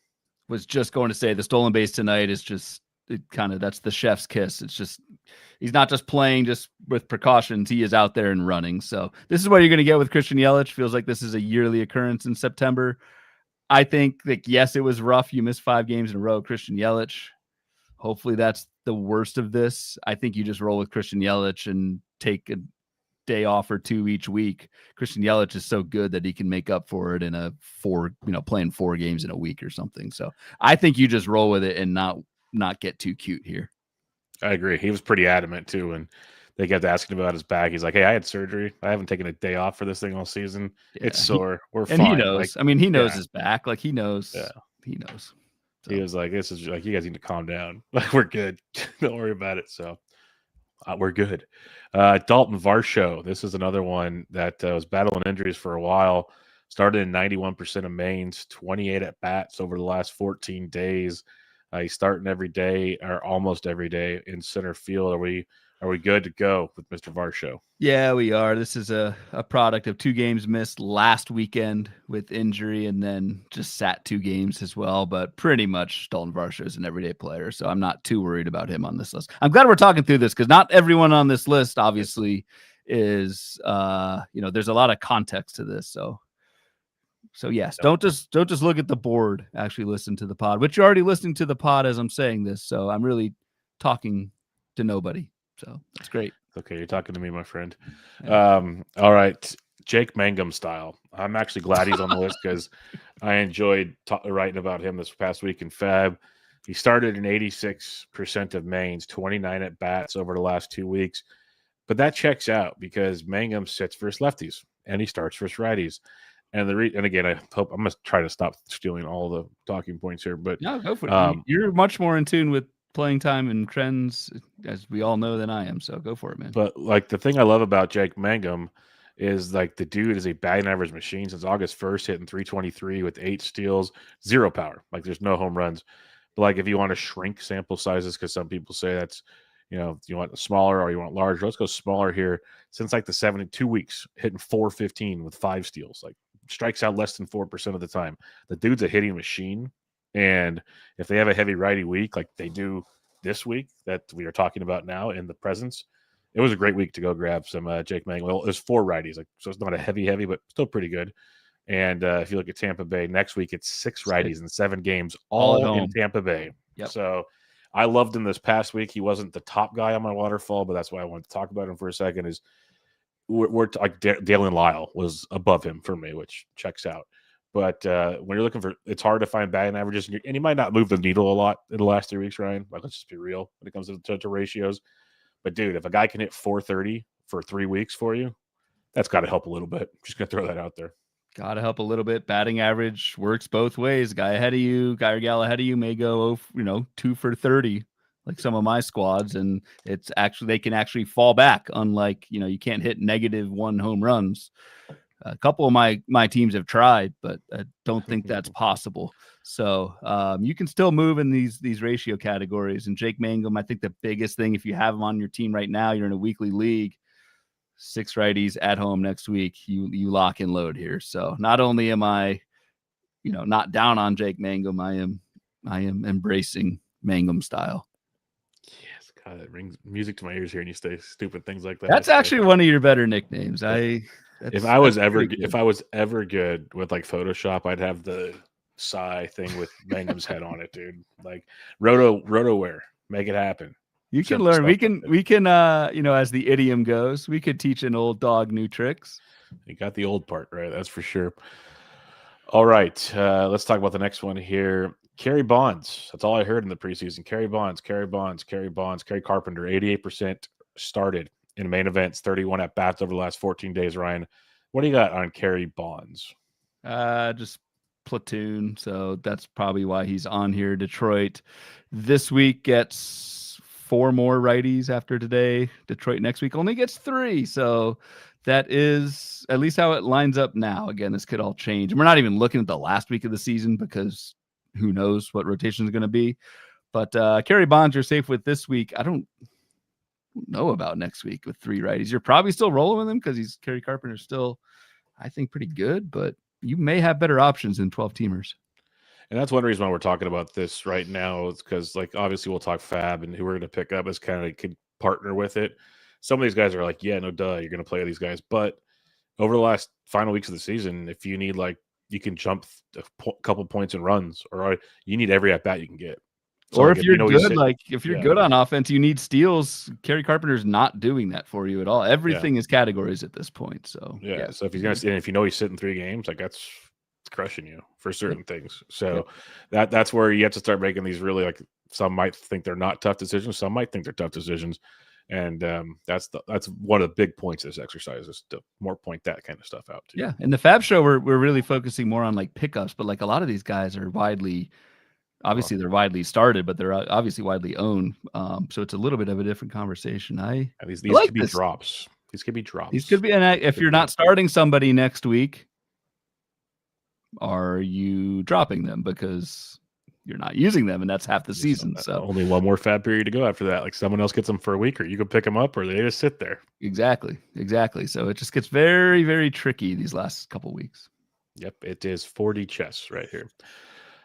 Was just going to say the stolen base tonight is just that's the chef's kiss. It's just, he's not just playing just with precautions. He is out there and running. So this is what you're going to get with Christian Yelich. Feels like this is a yearly occurrence in September. I think yes, it was rough. You missed 5 games in a row, Christian Yelich. Hopefully that's the worst of this. I think you just roll with Christian Yelich and take a day off or 2 each week. Christian Yelich is so good that he can make up for it in playing 4 games in a week or something. So I think you just roll with it and not get too cute here. I agree. He was pretty adamant too. And they kept asking about his back. He's like, "Hey, I had surgery. I haven't taken a day off for this thing all season. Yeah, it's sore. We're fine." And he knows. He knows his back. He knows. Yeah. He knows. So. He was like, "This is you guys need to calm down. We're good. Don't worry about it." So we're good. Dalton Varsho. This is another one that was battling injuries for a while. Started in 91% of mains, 28 at bats over the last 14 days. He's starting every day or almost every day in center field. Are we good to go with Mr. Varsho? Yeah, we are. This is a product of 2 games missed last weekend with injury and then just sat 2 games as well. But pretty much Dalton Varsho is an everyday player, so I'm not too worried about him on this list. I'm glad we're talking through this because not everyone on this list obviously is there's a lot of context to this. So yes, don't just look at the board. Actually listen to the pod, which you're already listening to the pod as I'm saying this. So I'm really talking to nobody. So that's great. Okay, you're talking to me, my friend. Yeah. All right, Jake Mangum style. I'm actually glad he's on the list because I enjoyed writing about him this past week in Fab. He started in 86% of mains, 29 at bats over the last 2 weeks. But that checks out because Mangum sits versus lefties and he starts versus righties. And again, I hope I'm going to try to stop stealing all the talking points here. But no, go for it. You're much more in tune with playing time and trends, as we all know, than I am. So go for it, man. But the thing I love about Jake Mangum is the dude is a batting average machine since August 1st, hitting 323 with 8 steals, 0 power. There's no home runs. But if you want to shrink sample sizes, because some people say that's, you want smaller or you want larger, let's go smaller here. Since the 72 weeks, hitting 415 with 5 steals, strikes out less than 4% of the time. The dude's a hitting machine. And if they have a heavy righty week like they do this week that we are talking about now in the presence, it was a great week to go grab some Jake Mangum. Well, there's 4 righties, so it's not a heavy, but still pretty good. And if you look at Tampa Bay next week, it's 6 righties in 7 games, all in Tampa Bay. Yep. So I loved him this past week. He wasn't the top guy on my waterfall, but that's why I wanted to talk about him for a second. Is we're like Dalen Lyle was above him for me, which checks out. But when you're looking for, it's hard to find batting averages, and he might not move the needle a lot in the last 3 weeks, Ryan. Like, let's just be real when it comes to ratios. But dude, if a guy can hit 430 for 3 weeks for you, that's got to help a little bit. Just gonna throw that out there. Got to help a little bit. Batting average works both ways. Guy ahead of you, guy or gal ahead of you may go, 2 for 30, like some of my squads, and it's actually they can actually fall back. Unlike you can't hit -1 home runs. A couple of my teams have tried, but I don't think that's possible. So you can still move in these ratio categories. And Jake Mangum, I think the biggest thing, if you have him on your team right now, you're in a weekly league. 6 righties at home next week. You lock and load here. So not only am I, not down on Jake Mangum, I am embracing Mangum style. Yes, God, that rings music to my ears hearing you say stupid things like that. That's actually one of your better nicknames. If I was ever good with like Photoshop, I'd have the Psy thing with Mangum's head on it, dude. Like RotoWare, make it happen. You can learn. We can, as the idiom goes, we could teach an old dog new tricks. You got the old part right, that's for sure. All right, let's talk about the next one here. Kerry Bonds. That's all I heard in the preseason. Kerry Bonds. Kerry Carpenter, 88% started in main events, 31 at bats over the last 14 days. Ryan, what do you got on Kerry Bonds? Just platoon. So that's probably why he's on here. Detroit this week gets 4 more righties after today. Detroit next week only gets 3. So that is at least how it lines up now. Again, this could all change. And we're not even looking at the last week of the season because who knows what rotation is going to be. But Kerry Bonds, you're safe with this week. I don't know about next week with 3 righties. You're probably still rolling with him because Kerry Carpenter still, I think, pretty good. But you may have better options than 12 teamers. And that's one reason why we're talking about this right now is because, like, obviously we'll talk fab and who we're going to pick up as kind of could partner with it. Some of these guys are like, yeah, no duh, you're going to play with these guys. But over the last final weeks of the season, if you need, like, you can jump a couple points and runs, or you need every at bat you can get. So, or if you're good, if you're good on offense, you need steals. Kerry Carpenter's not doing that for you at all. Everything is categories at this point. So yeah. So if he's going to, and if you know he's sitting 3 games, like that's crushing you for certain things. So that's where you have to start making these really, like, some might think they're not tough decisions, some might think they're tough decisions, and that's one of the big points of this exercise is to more point that kind of stuff out too. Yeah, in the Fab Show we're really focusing more on like pickups, but like a lot of these guys are obviously they're widely started, but they're obviously widely owned. So it's a little bit of a different conversation. These could be drops. These could be drops. These could be, and if you're not starting somebody next week, are you dropping them because you're not using them, and that's half the season? So only one more fab period to go after that. Like someone else gets them for a week, or you can pick them up, or they just sit there. Exactly. So it just gets very, very tricky these last couple weeks. Yep, it is 40 chess right here.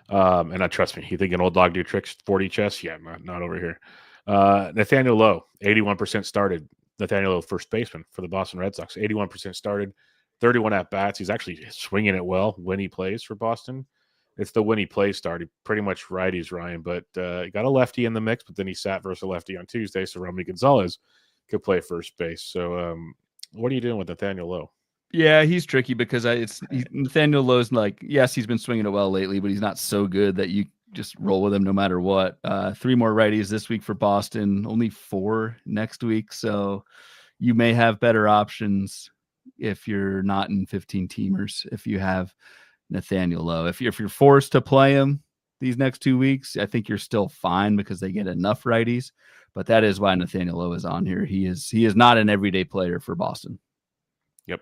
And trust me, you think an old dog do tricks 40 chess? Yeah, not over here. Nathaniel Lowe, 81% started. Nathaniel Lowe, first baseman for the Boston Red Sox, 81% started. 31 at bats. He's actually swinging it well when he plays for Boston. It's the when he plays start. He pretty much righties, Ryan, but he got a lefty in the mix, but then he sat versus a lefty on Tuesday, so Romy Gonzalez could play first base. So what are you doing with Nathaniel Lowe? Yeah, he's tricky because Nathaniel Lowe's like, yes, he's been swinging it well lately, but he's not so good that you just roll with him no matter what. 3 more righties this week for Boston, only 4 next week, so you may have better options if you're not in 15 teamers, if you have Nathaniel Lowe. If you're forced to play him these next 2 weeks, I think you're still fine because they get enough righties, but that is why Nathaniel Lowe is on here. He is not an everyday player for Boston. Yep.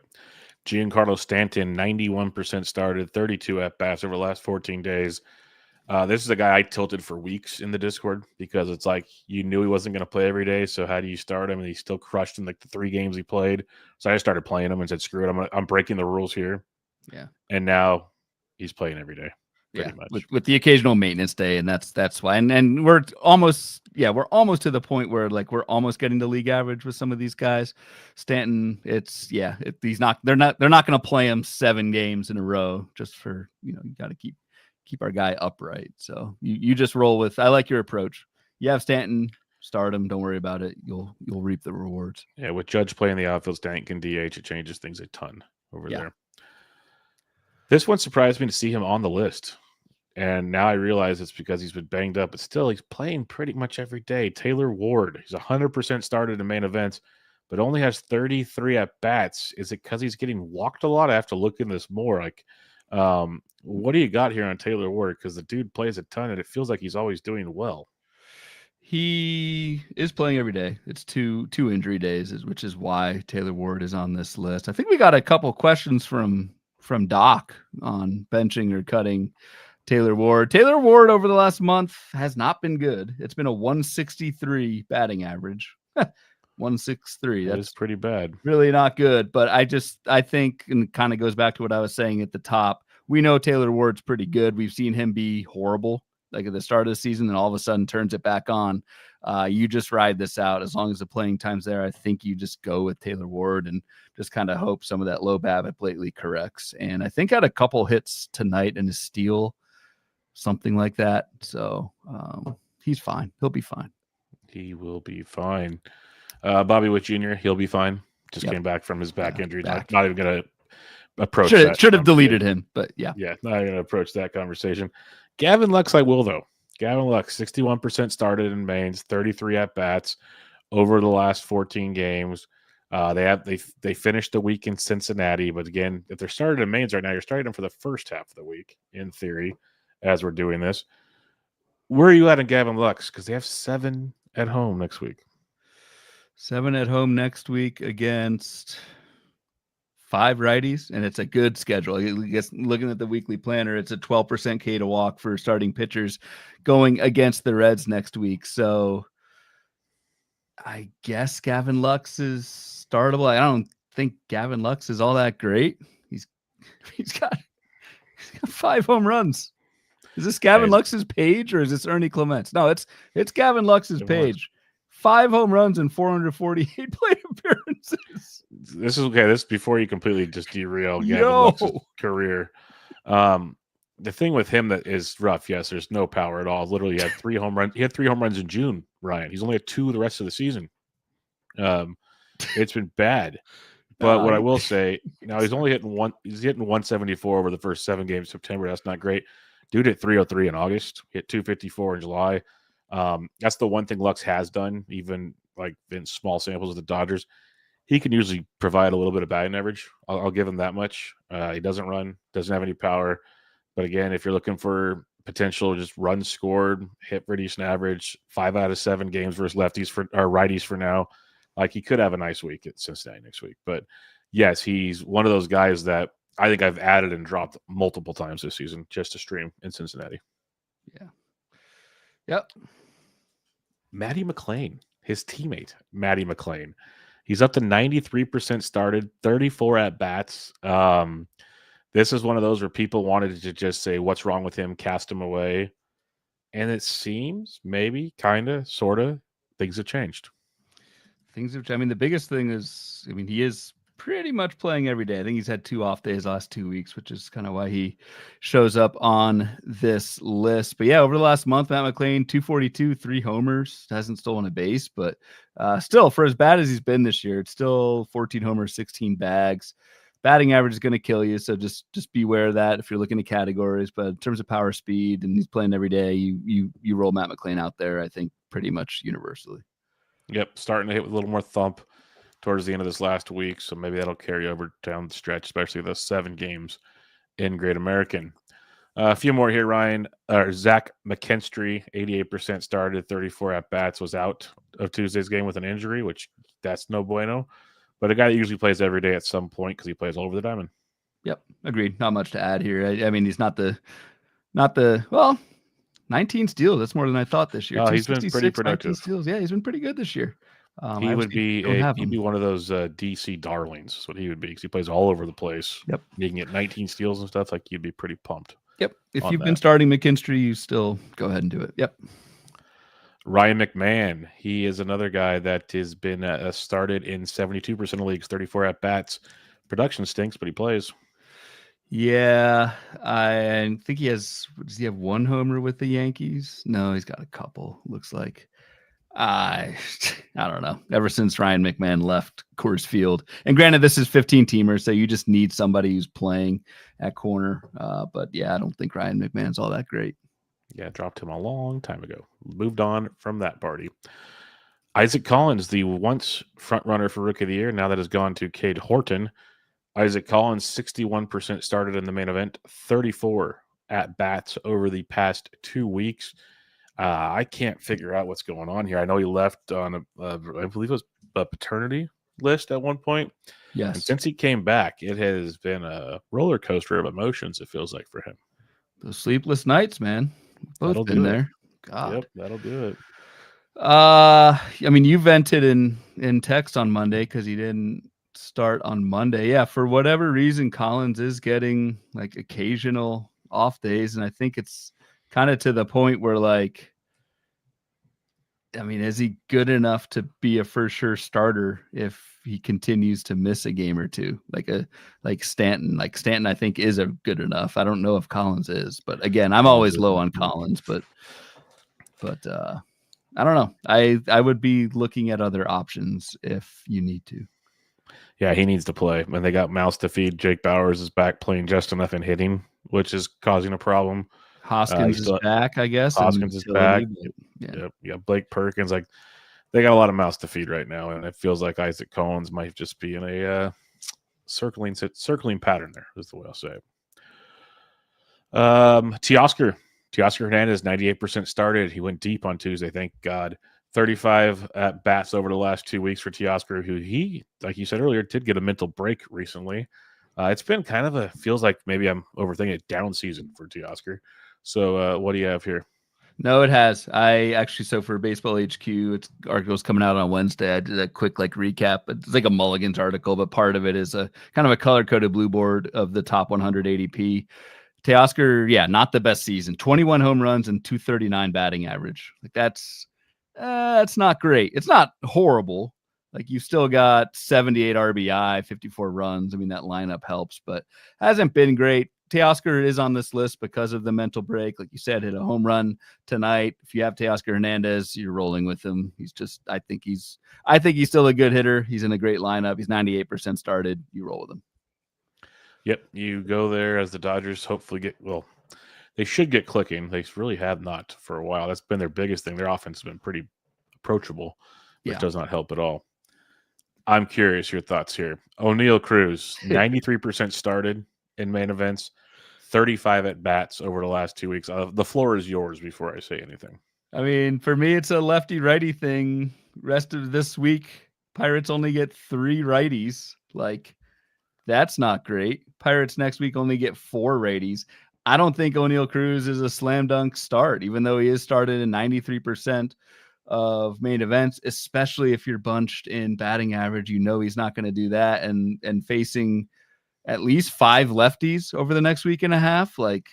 Giancarlo Stanton, 91% started, 32 at bats over the last 14 days. This is a guy I tilted for weeks in the Discord because it's like you knew he wasn't going to play every day. So how do you start him? And he still crushed in like the 3 games he played. So I just started playing him and said, screw it. I'm breaking the rules here. Yeah. And now he's playing every day. pretty much. with the occasional maintenance day, and that's why. And we're almost to the point where like we're almost getting to league average with some of these guys. Stanton, they're not going to play him 7 games in a row just for, you got to keep our guy upright. So you just roll with. I like your approach. You have Stanton, start him. Don't worry about it. You'll reap the rewards. Yeah, with Judge playing the outfield, Stanton can DH. It changes things a ton over there. This one surprised me to see him on the list. And now I realize it's because he's been banged up, but still he's playing pretty much every day. Taylor Ward, he's 100% started in main events, but only has 33 at bats. Is it because he's getting walked a lot? I have to look in this more. Like, what do you got here on Taylor Ward? Because the dude plays a ton, and it feels like he's always doing well. He is playing every day. It's two injury days, which is why Taylor Ward is on this list. I think we got a couple questions from Doc on benching or cutting Taylor Ward. Taylor Ward over the last month has not been good. It's been a 163 batting average. 163. That is pretty bad. Really not good. But I think, and it kind of goes back to what I was saying at the top. We know Taylor Ward's pretty good. We've seen him be horrible, like at the start of the season, and all of a sudden turns it back on. You just ride this out. As long as the playing time's there, I think you just go with Taylor Ward and just kind of hope some of that low BABIP lately corrects. And I think had a couple hits tonight and a steal, something like that. So he's fine. He'll be fine. He will be fine. Bobby Witt Jr., he'll be fine. Just came back from his back injury. Not even going to approach that. Should have deleted him, but yeah. Yeah, not going to approach that conversation. Gavin Lux, I will, though. Gavin Lux, 61% started in mains, 33 at-bats over the last 14 games. They finished the week in Cincinnati, but again, if they're started in mains right now, you're starting them for the first half of the week, in theory, as we're doing this. Where are you at in Gavin Lux? Because they have 7 at home next week. 7 at home next week against 5 righties, and it's a good schedule. I guess looking at the weekly planner, it's a 12% K to walk for starting pitchers going against the Reds next week. So I guess Gavin Lux is startable. I don't think Gavin Lux is all that great. He's got 5 home runs. Is this Gavin Lux's page or is this Ernie Clements? No, it's Gavin Lux's page. 5 home runs and 448 plate appearances. This is okay. This is before you completely just derail Gavin Lux's career. The thing with him that is rough, yes, there's no power at all. Literally, he had 3 home runs. He had 3 home runs in June, Ryan. He's only had 2 the rest of the season. It's been bad. But what I will say, now he's only hitting 174 over the first 7 games of September. That's not great. Dude hit 303 in August. Hit 254 in July. That's the one thing Lux has done, even like in small samples of the Dodgers. He can usually provide a little bit of batting average. I'll give him that much. He doesn't run, doesn't have any power. But again, if you're looking for potential, just runs scored, hit for decent average, 5 out of 7 games versus righties for now. Like he could have a nice week at Cincinnati next week. But yes, he's one of those guys that I think I've added and dropped multiple times this season just to stream in Cincinnati. Yeah. Yep. Matty McLean, his teammate, Matty McLean. He's up to 93% started, 34 at-bats. This is one of those where people wanted to just say, what's wrong with him, cast him away. And it seems, maybe, kind of, sort of, things have changed. The biggest thing is, he is pretty much playing every day. I think he's had 2 off days last 2 weeks, which is kind of why he shows up on this list. But yeah, over the last month, Matt McLean, 242, 3 homers, hasn't stolen a base, but still, for as bad as he's been this year, it's still 14 homers, 16 bags. Batting average is going to kill you, so just beware of that if you're looking at categories. But in terms of power, speed, and he's playing every day, you roll Matt McLean out there, I think, pretty much universally. Yep, starting to hit with a little more thump towards the end of this last week, so maybe that'll carry over down the stretch, especially those 7 games in Great American. A few more here, Ryan. Zach McKinstry, 88% started, 34 at-bats, was out of Tuesday's game with an injury, which that's no bueno. But a guy that usually plays every day at some point because he plays all over the diamond. Yep, agreed. Not much to add here. He's not the 19 steals. That's more than I thought this year. He's been pretty productive. Steals. Yeah, he's been pretty good this year. He'd be one of those DC darlings. Is what he would be because he plays all over the place. Yep, you can get 19 steals and stuff. Like you'd be pretty pumped. Yep. If on you've been that. starting McKinstry, you still go ahead and do it. Yep. Ryan McMahon, he is another guy that has been started in 72% of leagues, 34 at bats. Production stinks, but he plays. Yeah, I think he has. Does he have one homer with the Yankees? No, he's got a couple. Looks like. I I don't know. Ever since Ryan McMahon left Coors Field, and granted, this is 15 teamers, so you just need somebody who's playing at corner. But yeah, I don't think Ryan McMahon's all that great. Yeah, dropped him a long time ago. Moved on from that party. Isaac Collins, the once front runner for Rookie of the Year, now that has gone to Cade Horton. Isaac Collins, 61% started in the main event, 34 at bats over the past 2 weeks. I can't figure out what's going on here. I know he left on I believe it was a paternity list at one point. Yes. And since he came back, it has been a roller coaster of emotions, it feels like, for him. Those sleepless nights, man. Both That'll been do there. it. God. Yep, that'll do it. I mean, you vented in text on Monday because he didn't start on Monday. Yeah, for whatever reason, Collins is getting like occasional off days, and I think it's kind of to the point where, like, I mean, is he good enough to be a for sure starter if he continues to miss a game or two? Like Stanton. Like Stanton, I think is a good enough. I don't know if Collins is, but again, I'm always low on Collins, but I don't know. I would be looking at other options if you need to. Yeah, he needs to play. And they got mouths to feed. Jake Bowers is back playing just enough and hitting, which is causing a problem. Hoskins is back, I guess. Hoskins is back. Yeah. Yeah, Blake Perkins. Like, they got a lot of mouths to feed right now, and it feels like Isaac Collins might just be in a circling pattern there, is the way I'll say it. Teoscar Hernandez, 98% started. He went deep on Tuesday, thank God. 35 at bats over the last 2 weeks for Teoscar, who he, like you said earlier, did get a mental break recently. It's been kind of feels like maybe I'm overthinking it, down season for Teoscar. So what do you have here? No, it has. I actually, so for Baseball HQ, it's article's coming out on Wednesday. I did a quick recap. It's like a Mulligans article, but part of it is a kind of a color-coded blue board of the top 100 ADP. Teoscar, yeah, not the best season. 21 home runs and 239 batting average. Like that's not great. It's not horrible. Like you still got 78 RBI, 54 runs. I mean, that lineup helps, but hasn't been great. Teoscar is on this list because of the mental break. Like you said, hit a home run tonight. If you have Teoscar Hernandez, you're rolling with him. He's just, I think he's still a good hitter. He's in a great lineup. He's 98% started. You roll with him. Yep, you go there as the Dodgers hopefully they should get clicking. They really have not for a while. That's been their biggest thing. Their offense has been pretty approachable, which does not help at all. I'm curious your thoughts here. O'Neal Cruz, 93% started in main events, 35 at bats over the last 2 weeks. The floor is yours before I say anything. I mean, for me, it's a lefty-righty thing. Rest of this week, Pirates only get 3 righties. Like, that's not great. Pirates next week only get 4 righties. I don't think O'Neal Cruz is a slam dunk start, even though he is started in 93% of main events, especially if you're bunched in batting average. You know he's not going to do that, and facing at least 5 lefties over the next week and a half. Like,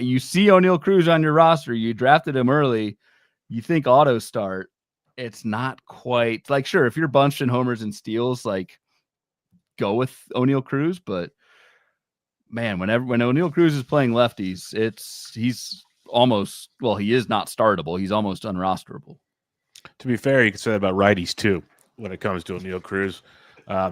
you see O'Neal Cruz on your roster, you drafted him early, you think auto start. It's not quite like, sure, if you're bunched in homers and steals, like, go with O'Neal Cruz, but man, when O'Neal Cruz is playing lefties, he's almost, well, he is not startable. He's almost unrosterable. To be fair, you can say that about righties too when it comes to O'Neal Cruz.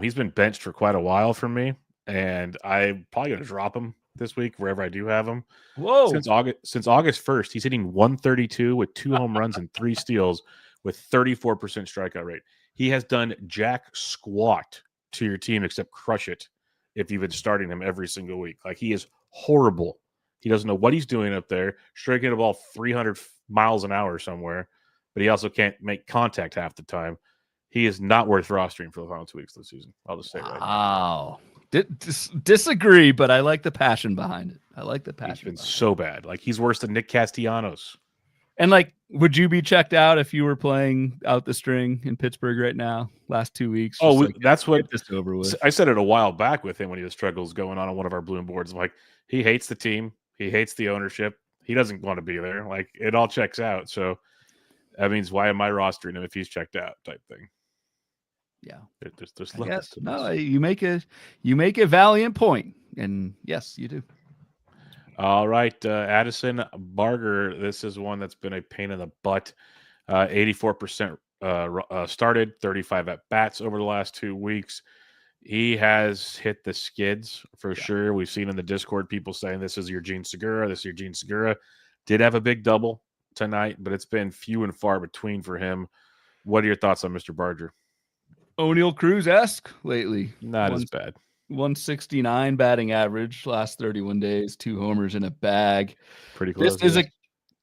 He's been benched for quite a while for me, and I'm probably going to drop him this week wherever I do have him. Whoa! Since August 1st, he's hitting 132 with 2 home runs and 3 steals with 34% strikeout rate. He has done jack squat to your team except crush it if you've been starting him every single week. Like, he is horrible. He doesn't know what he's doing up there, striking a ball 300 miles an hour somewhere, but he also can't make contact half the time. He is not worth rostering for the final 2 weeks of the season. I'll just say it right now. Wow. Disagree, but I like the passion behind it. I like the passion. He's been so bad. Like, he's worse than Nick Castellanos. And like, would you be checked out if you were playing out the string in Pittsburgh right now, last 2 weeks? Oh, Just that's what get this over with. I said it a while back with him when he had struggles going on one of our Bloom boards. I'm like, he hates the team, he hates the ownership, he doesn't want to be there. Like, it all checks out. So that means, why am I rostering him if he's checked out? Type thing. Yeah, there's I guess. to No, this. you make a valiant point, and yes, you do. All right, Addison Barger. This is one that's been a pain in the butt. 84% started, 35 at bats over the last 2 weeks. He has hit the skids for sure. We've seen in the Discord people saying this is your Gene Segura. This is your Gene Segura. Did have a big double tonight, but it's been few and far between for him. What are your thoughts on Mr. Barger? O'Neill Cruz-esque lately. Not as bad. 169 batting average last 31 days, 2 homers in a bag. Pretty close.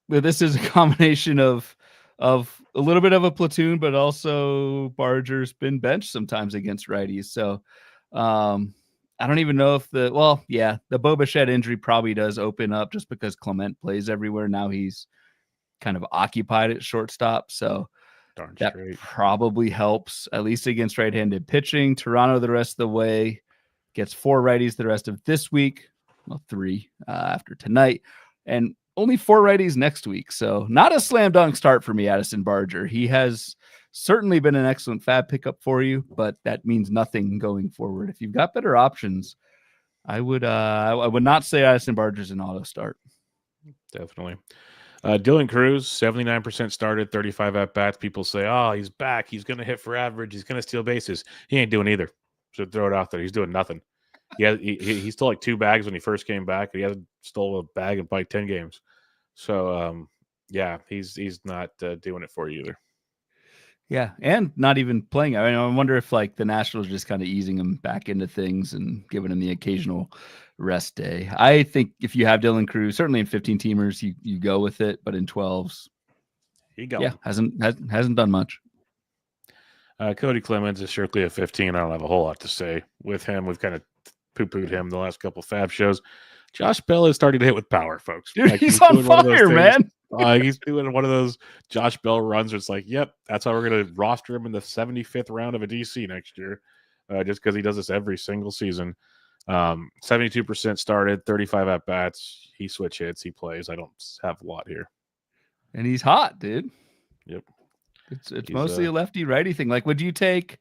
This is a combination of a little bit of a platoon, but also Barger's been benched sometimes against righties. So I don't even know if the Bubba Shed injury probably does open up just because Clement plays everywhere. Now he's kind of occupied at shortstop. So that probably helps, at least against right-handed pitching. Toronto the rest of the way gets 4 righties the rest of this week. Well, 3 after tonight. And only 4 righties next week. So not a slam dunk start for me, Addison Barger. He has certainly been an excellent fab pickup for you, but that means nothing going forward. If you've got better options, I would not say Addison Barger's an auto start. Definitely. Dylan Cruz, 79% started, 35 at bats. People say, oh, he's back. He's going to hit for average. He's going to steal bases. He ain't doing either. So throw it out there. He's doing nothing. He stole like 2 bags when he first came back. He hasn't stole a bag in probably 10 games. So, he's not doing it for you either. Yeah, and not even playing. I mean, I wonder if like the Nationals are just kind of easing him back into things and giving him the occasional rest day. I think if you have Dylan Cruz, certainly in 15-teamers, you go with it, but in 12s, hasn't done much. Cody Clemens is strictly a 15. I don't have a whole lot to say with him. We've kind of poo-pooed him the last couple of fab shows. Josh Bell is starting to hit with power, folks. Dude, he's on fire, man. He's doing one of those Josh Bell runs where it's like, yep, that's how we're going to roster him in the 75th round of a DC next year, just because he does this every single season. 72% started, 35 at-bats. He switch hits. He plays. I don't have a lot here. And he's hot, dude. Yep. It's mostly a lefty-righty thing. Like, would you take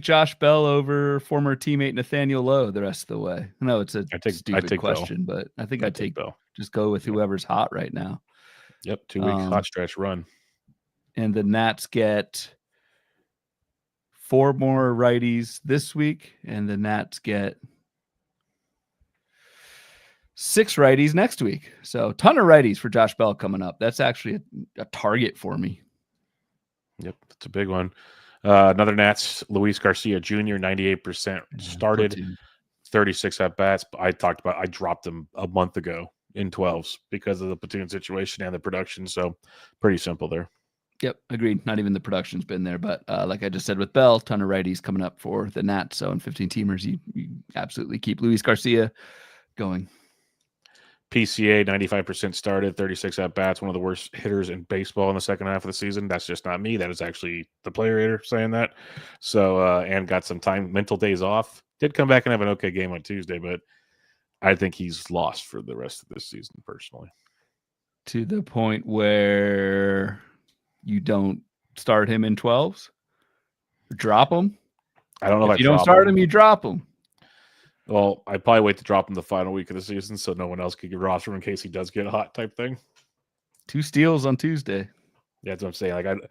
Josh Bell over former teammate Nathaniel Lowe the rest of the way? No, it's a stupid question, but I think I'd take Bell. Just go with whoever's hot right now. Yep, 2 week hot stretch run. And the Nats get 4 more righties this week, and the Nats get 6 righties next week. So a ton of righties for Josh Bell coming up. That's actually a target for me. Yep, that's a big one. Another Nats, Luis Garcia Jr., 98% started, 36 at-bats. I dropped him a month ago in 12s because of the platoon situation and the production. So pretty simple there. Yep, agreed. Not even the production's been there, but like I just said with Bell, ton of righties coming up for the Nats. So in 15-teamers, you absolutely keep Luis Garcia going. PCA, 95% started, 36 at-bats, one of the worst hitters in baseball in the second half of the season. That's just not me. That is actually the player hater saying that. So, and got some mental days off. Did come back and have an okay game on Tuesday, but I think he's lost for the rest of this season, personally. To the point where you don't start him in 12s? Drop him? I don't know if you don't start him, you drop him. Well, I'd probably wait to drop him the final week of the season so no one else could get roster him in case he does get hot type thing. 2 steals on Tuesday. Yeah, that's what I'm saying.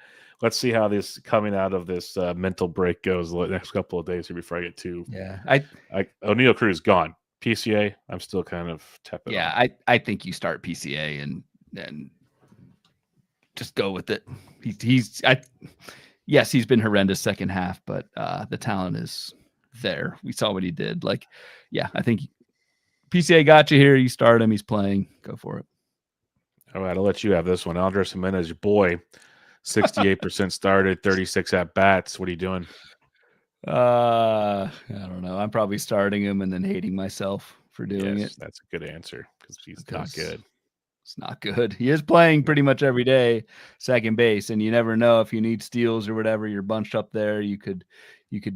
Let's see how this coming out of this mental break goes the next couple of days here before I get too. Yeah, O'Neill Cruz gone. PCA, I'm still kind of tepid. Yeah, I think you start PCA and just go with it. Yes, he's been horrendous second half, but the talent is there. We saw what he did. Like, yeah, I think PCA got you here. You start him. He's playing. Go for it. All right, I'll let you have this one. Andres Jimenez, your boy, 68% started, 36 at bats. What are you doing? I don't know. I'm probably starting him and then hating myself for doing it. That's a good answer because he's not good. It's not good. He is playing pretty much every day, second base, and you never know if you need steals or whatever. You're bunched up there. You could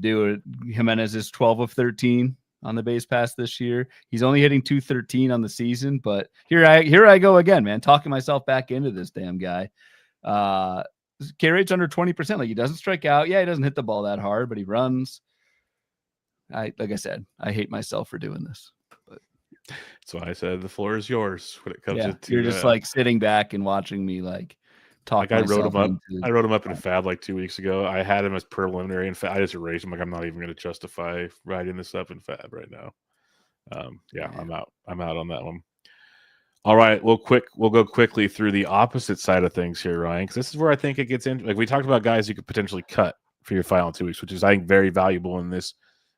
do it. Jimenez is 12 of 13 on the base pass this year. He's only hitting 213 on the season, but here I go again, man, talking myself back into this damn guy. K rate's under 20%. Like, he doesn't strike out. Yeah, he doesn't hit the ball that hard, but he runs. Like I said, I hate myself for doing this. But that's why I said the floor is yours when it comes to. You're just like sitting back and watching me like talk. Like I wrote him up in Fab like 2 weeks ago. I had him as preliminary in Fab. I just erased him. Like, I'm not even going to justify writing this up in Fab right now. I'm out. I'm out on that one. All right, we'll go quickly through the opposite side of things here, Ryan, because this is where I think it gets in. Like, we talked about guys you could potentially cut for your final 2 weeks, which is, I think, very valuable in this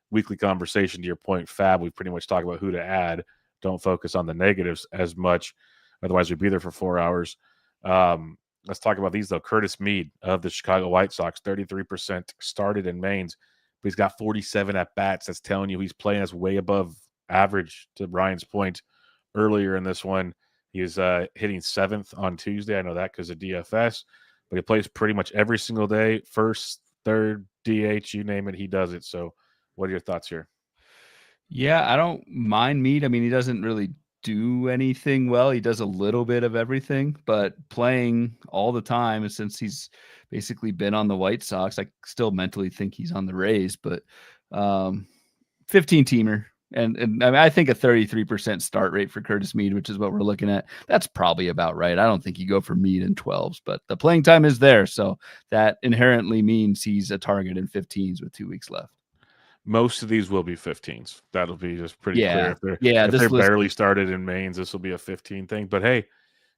weekly conversation. To your point, Fab, we pretty much talk about who to add. Don't focus on the negatives as much. Otherwise, we'd be there for 4 hours. Let's talk about these, though. Curtis Mead of the Chicago White Sox, 33% started in mains, but he's got 47 at-bats. That's telling you he's playing us way above average, to Ryan's point earlier in this one. He was hitting 7th on Tuesday. I know that because of DFS, but he plays pretty much every single day. First, third, DH, you name it, he does it. So what are your thoughts here? Yeah, I don't mind Mead. I mean, he doesn't really do anything well. He does a little bit of everything, but playing all the time, and since he's basically been on the White Sox, I still mentally think he's on the Rays, but 15-teamer. And I mean, I think a 33% start rate for Curtis Mead, which is what we're looking at, that's probably about right. I don't think you go for Mead in 12s, but the playing time is there. So that inherently means he's a target in 15s with 2 weeks left. Most of these will be 15s. That'll be just pretty clear. If they're barely started in mains, this will be a 15 thing. But hey,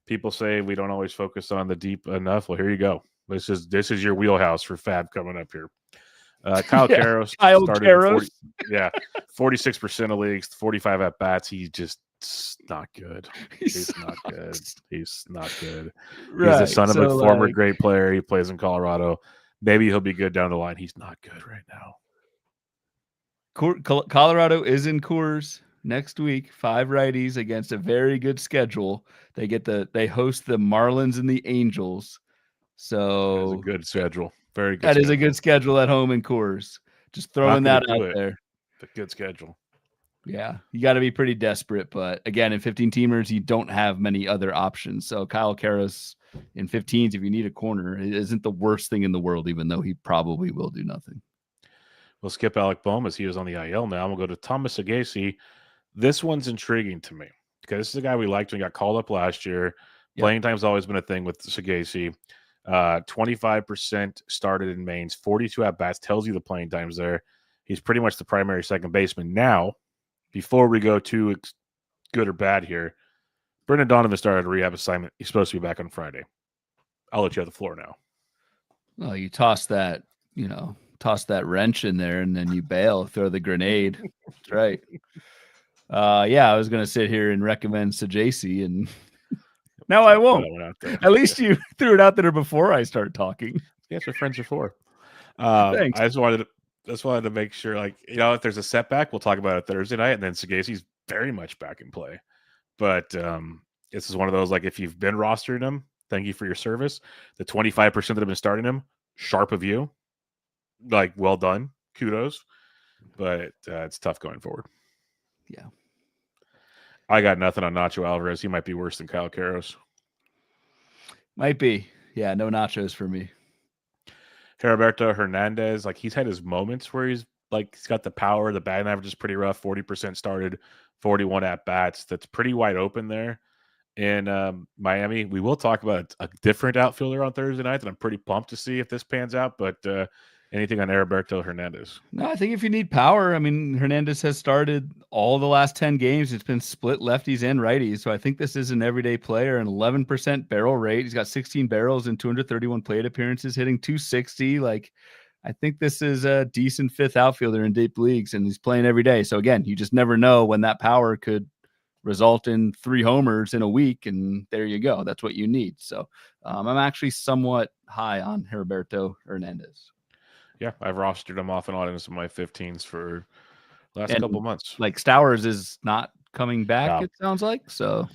people say we don't always focus on the deep enough. Well, here you go. This is your wheelhouse for Fab coming up here. Kyle Karros started 46% of leagues, 45 at bats. He's just not good. He's not good. He's not good. Right. He's the son of a former great player. He plays in Colorado. Maybe he'll be good down the line. He's not good right now. Colorado is in Coors next week. 5 righties against a very good schedule. They host the Marlins and the Angels. So that's a good schedule. Very good. That is a good schedule at home in Coors. Just throwing that out there. A good schedule. Yeah, you got to be pretty desperate. But again, in 15-teamers, you don't have many other options. So Kyle Karros in 15s, if you need a corner, it isn't the worst thing in the world, even though he probably will do nothing. We'll skip Alec Bohm as he is on the IL now. We'll go to Thomas Sagasi. This one's intriguing to me because this is a guy we liked when he got called up last year. Yep. Playing time's always been a thing with Sagasi. 25% started in mains, 42 at-bats, tells you the playing time's there. He's pretty much the primary second baseman. Now, before we go too good or bad here, Brendan Donovan started a rehab assignment. He's supposed to be back on Friday. I'll let you have the floor now. Well, you toss that wrench in there and then you bail, throw the grenade. That's right. I was going to sit here and recommend Sagasi, and no, I won't. At least you threw it out there before I start talking. That's what friends are for. Thanks. I just wanted to make sure, if there's a setback, we'll talk about it Thursday night, and then Sagasi's very much back in play. But this is one of those, if you've been rostering him, thank you for your service. The 25% that have been starting him, sharp of you. Well done. Kudos. But it's tough going forward. Yeah. I got nothing on Nacho Alvarez. He might be worse than Kyle Karros. Might be. Yeah, no nachos for me. Heriberto Hernandez, he's had his moments where he's got the power. The batting average is pretty rough. 40% started, 41 at-bats. That's pretty wide open there. In Miami, we will talk about a different outfielder on Thursday night that I'm pretty pumped to see if this pans out. But anything on Heriberto Hernandez? No, I think if you need power, I mean, Hernandez has started all the last 10 games. It's been split lefties and righties. So I think this is an everyday player, an 11% barrel rate. He's got 16 barrels in 231 plate appearances, hitting 260. I think this is a decent 5th outfielder in deep leagues, and he's playing every day. So again, you just never know when that power could result in 3 homers in a week, and there you go. That's what you need. So I'm actually somewhat high on Heriberto Hernandez. Yeah, I've rostered him off and on into some of my 15s for the last couple months. Stowers is not coming back, it sounds like. So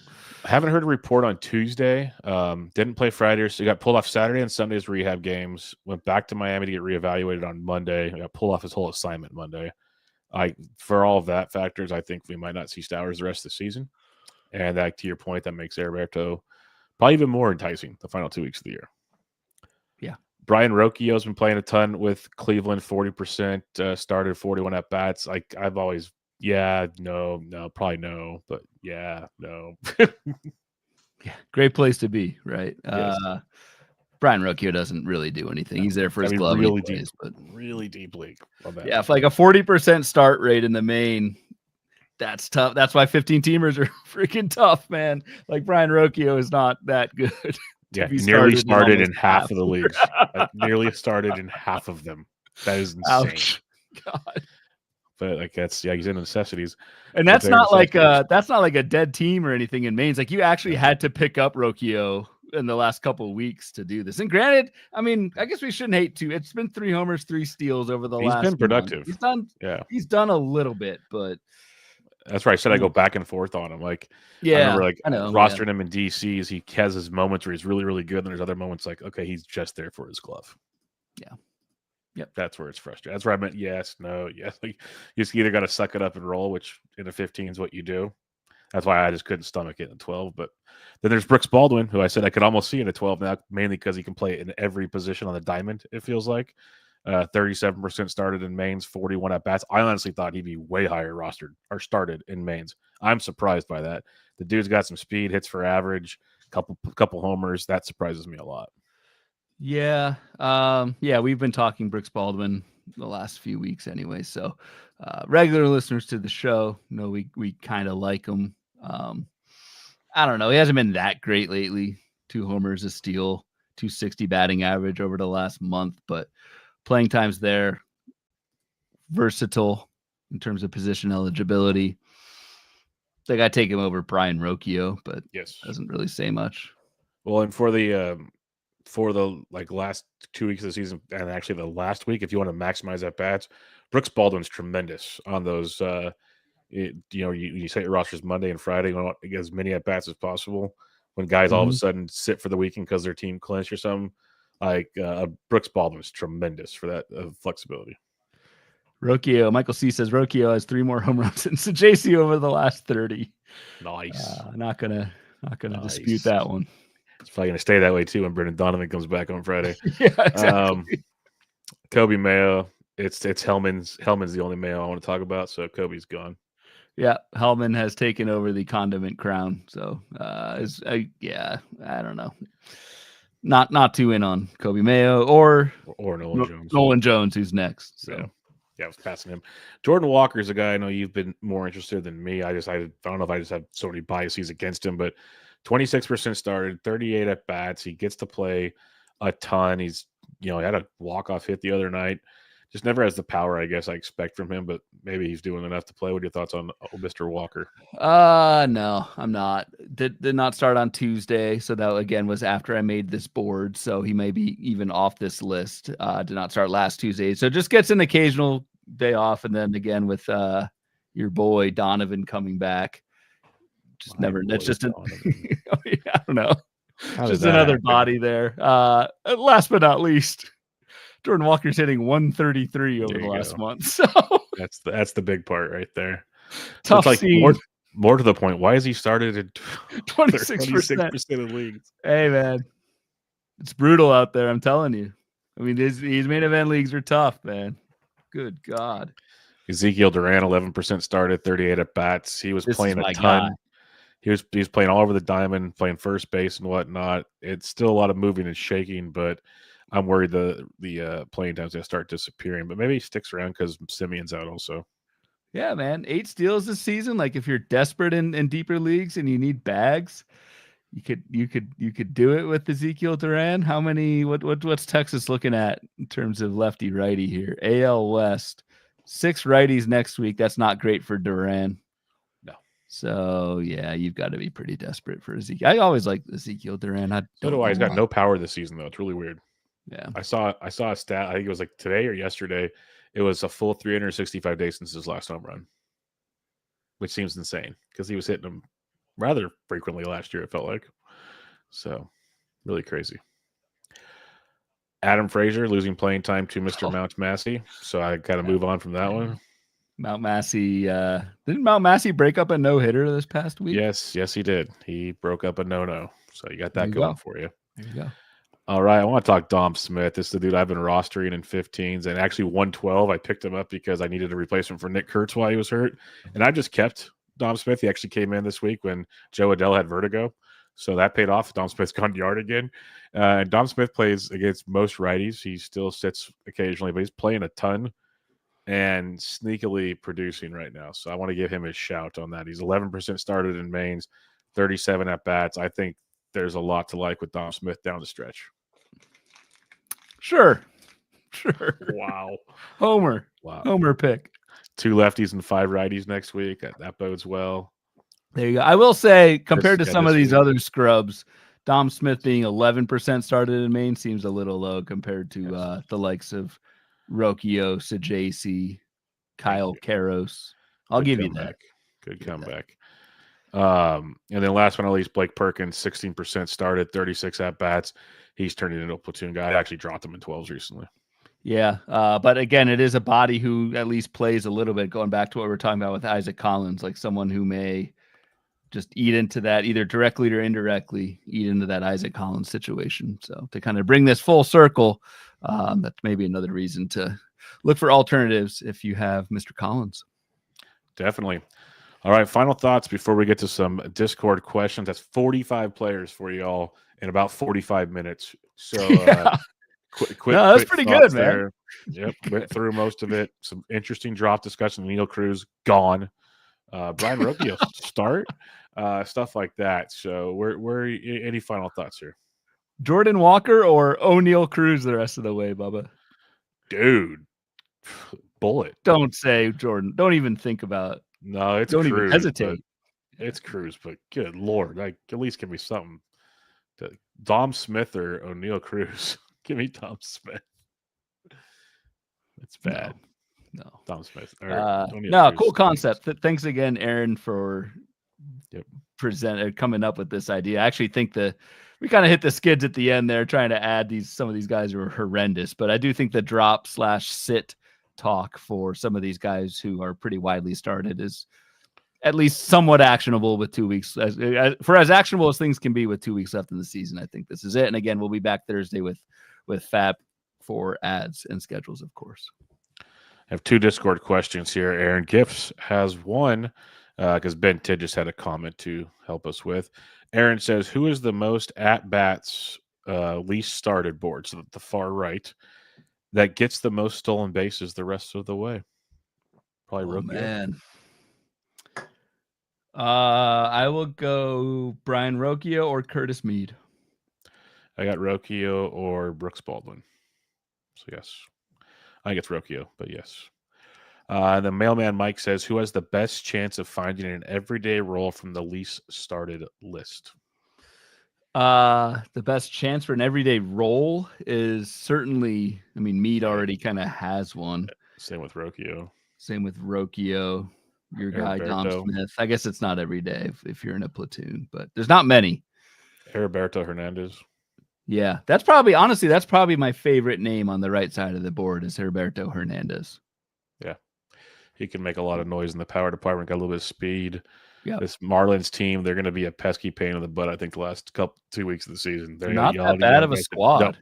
I haven't heard a report on Tuesday. Didn't play Friday, so he got pulled off Saturday and Sunday's rehab games. Went back to Miami to get reevaluated on Monday. Got pulled off his whole assignment Monday. For all of that factors, I think we might not see Stowers the rest of the season. And that, to your point, that makes Heriberto probably even more enticing the final 2 weeks of the year. Yeah. Brian Rocchio's been playing a ton with Cleveland, 40%, started 41 at bats. I've always, no, probably no, but no. Yeah, great place to be, right? Yes. Brian Rocchio doesn't really do anything. He's there for his glove, really anyways, deep, but really deep league. Yeah, if like a 40% start rate in the main, that's tough. That's why 15 teamers are freaking tough, man. Like Brian Rocchio is not that good. Yeah, nearly started in half of the leagues. Nearly started in half of them. That is insane. Ouch. God. But he's into necessities. And that's not like a dead team or anything in Maine's. Like you actually had to pick up Rocchio in the last couple of weeks to do this. And granted, I mean, I guess we shouldn't hate to. It's been 3 homers, 3 steals over the last. He's been productive. Month. He's done a little bit, but that's right. I said I go back and forth on him. I remember rostering him in DCs. He has his moments where he's really, really good. And there's other moments okay, he's just there for his glove. Yeah. Yep. That's where it's frustrating. That's where I meant yes, no, yes. You just either got to suck it up and roll, which in a 15 is what you do. That's why I just couldn't stomach it in 12. But then there's Brooks Baldwin, who I said I could almost see in a 12 now, mainly because he can play in every position on the diamond, it feels like. 37% started in Maine's, 41 at bats. I honestly thought he'd be way higher rostered or started in Maine's. I'm surprised by that. The dude's got some speed, hits for average, couple homers. That surprises me a lot. Yeah. We've been talking Brooks Baldwin the last few weeks anyway. So regular listeners to the show know we kind of like him. I don't know. He hasn't been that great lately. 2 homers, a steal, 260 batting average over the last month, but playing time's there. Versatile in terms of position eligibility. I got to take him over Brian Rocchio, but doesn't really say much. Well, and for the last 2 weeks of the season, and actually the last week, if you want to maximize at bats, Brooks Baldwin's tremendous on those. You set your rosters Monday and Friday. You want to get as many at bats as possible. When guys all of a sudden sit for the weekend because their team clinched or something, Brooks Baldwin's tremendous for that flexibility. Rocchio, Michael C says Rocchio has 3 more home runs than JC over the last 30. Nice. Not gonna dispute that one. It's probably going to stay that way, too, when Brendan Donovan comes back on Friday. Yeah, exactly. Kobe Mayo, it's Hellman's the only Mayo I want to talk about, so Kobe's gone. Yeah, Hellman has taken over the condiment crown. So, I don't know. Not too in on Kobe Mayo or Nolan Jones. Nolan Jones, who's next. So. Yeah, I was passing him. Jordan Walker's a guy I know you've been more interested than me. I don't know if I just have so many biases against him, but 26% started, 38 at bats. He gets to play a ton. He's, he had a walk-off hit the other night. Just never has the power, I guess, I expect from him, but maybe he's doing enough to play. What are your thoughts on Mr. Walker? No, I'm not. Did not start on Tuesday, so that again was after I made this board, so he may be even off this list. Did not start last Tuesday, so just gets an occasional day off, and then again with your boy Donovan coming back. Just never. That's just I don't know. Just another happen? Body there. Last but not least, Jordan Walker's hitting 133 over the last month. So that's the big part right there. Tough so scene. More to the point. Why has he started at 26% of leagues? Hey man, it's brutal out there. I'm telling you. I mean, these main event leagues are tough, man. Good God. Ezekiel Duran, 11% started, 38 at bats. He was playing a ton. He was playing all over the diamond, playing first base and whatnot. It's still a lot of moving and shaking, but I'm worried the playing time's going to start disappearing. But maybe he sticks around because Simeon's out also. Yeah, man. 8 steals this season. Like if you're desperate in deeper leagues and you need bags, you could do it with Ezekiel Duran. How many? What's Texas looking at in terms of lefty righty here? AL West, 6 righties next week. That's not great for Duran. So, yeah, you've got to be pretty desperate for Ezekiel. I always like Ezekiel Duran. So do I. He's got no power this season, though. It's really weird. Yeah. I saw a stat. I think it was like today or yesterday. It was a full 365 days since his last home run. which seems insane because he was hitting them rather frequently last year, it felt like. So, really crazy. Adam Frazier losing playing time to Mr. Mount Massey. So, I got to move on from that one. Mount Massey, didn't Mount Massey break up a no-hitter this past week? Yes, he did. He broke up a no-no. So, you got that going for you. There you go. All right, I want to talk Dom Smith. This is the dude I've been rostering in 15s, and actually 112. I picked him up because I needed a replacement for Nick Kurtz while he was hurt, and I just kept Dom Smith. He actually came in this week when Joe Adell had vertigo, so that paid off. Dom Smith's gone yard again, and Dom Smith plays against most righties. He still sits occasionally, but he's playing a ton and sneakily producing right now. So I want to give him a shout on that. He's 11% started in mains, 37 at bats. I think there's a lot to like with Dom Smith down the stretch. Sure. Wow. Homer pick. 2 lefties and 5 righties next week. That bodes well. There you go. I will say, compared to some of these other scrubs, Dom Smith being 11% started in Maine seems a little low compared to the likes of Rocchio, Sajaci, Kyle Karros. I'll give you that. Good comeback. And then last but not least, Blake Perkins, 16% started, 36 at-bats. He's turning into a platoon guy. I actually dropped him in 12s recently. Yeah, but again, it is a body who at least plays a little bit, going back to what we're talking about with Isaac Collins, like someone who may just eat into that, either directly or indirectly, eat into that Isaac Collins situation. So to kind of bring this full circle, that's maybe another reason to look for alternatives if you have Mr. Collins. Definitely. All right, final thoughts before we get to some Discord questions. That's 45 players for you all in about 45 minutes. So that's pretty good, man. Yep, went through most of it. Some interesting drop discussion. Neil Cruz gone. Brian Rocchio start. Stuff like that. So where any final thoughts here? Jordan Walker or O'Neal Cruz the rest of the way, Bubba? Dude, bullet. Don't say Jordan. Don't even think about it. No, it's don't Cruz, even hesitate. It's Cruz, but good Lord, like at least give me something. Dom Smith or O'Neal Cruz? Give me Dom Smith. It's bad. No. Dom Smith. No, cool concept. Thanks again, Aaron, for coming up with this idea. I actually think we kind of hit the skids at the end there, trying to add some of these guys who are horrendous, but I do think the drop/sit talk for some of these guys who are pretty widely started is at least somewhat actionable with 2 weeks. As actionable as things can be with 2 weeks left in the season, I think this is it. And again, we'll be back Thursday with Fab for ads and schedules, of course. I have 2 Discord questions here. Aaron Gifts has one because Ben Tidd just had a comment to help us with. Aaron says, who is the most at-bats least started board? So the far right that gets the most stolen bases the rest of the way. Probably Rocchio. Man. I will go Brian Rocchio or Curtis Mead. I got Rocchio or Brooks Baldwin. So yes. I think it's Rocchio, but yes. The mailman Mike says, who has the best chance of finding an everyday role from the least started list? The best chance for an everyday role is certainly, Mead already kind of has one. Same with Rocchio. Your guy, Dom Smith. I guess it's not every day if you're in a platoon, but there's not many. Heriberto Hernandez. Yeah, that's probably my favorite name on the right side of the board is Heriberto Hernandez. Yeah. He can make a lot of noise in the power department, got a little bit of speed. Yep. This Marlins team, they're going to be a pesky pain in the butt, I think, the last 2 weeks of the season. They're not that bad of a squad.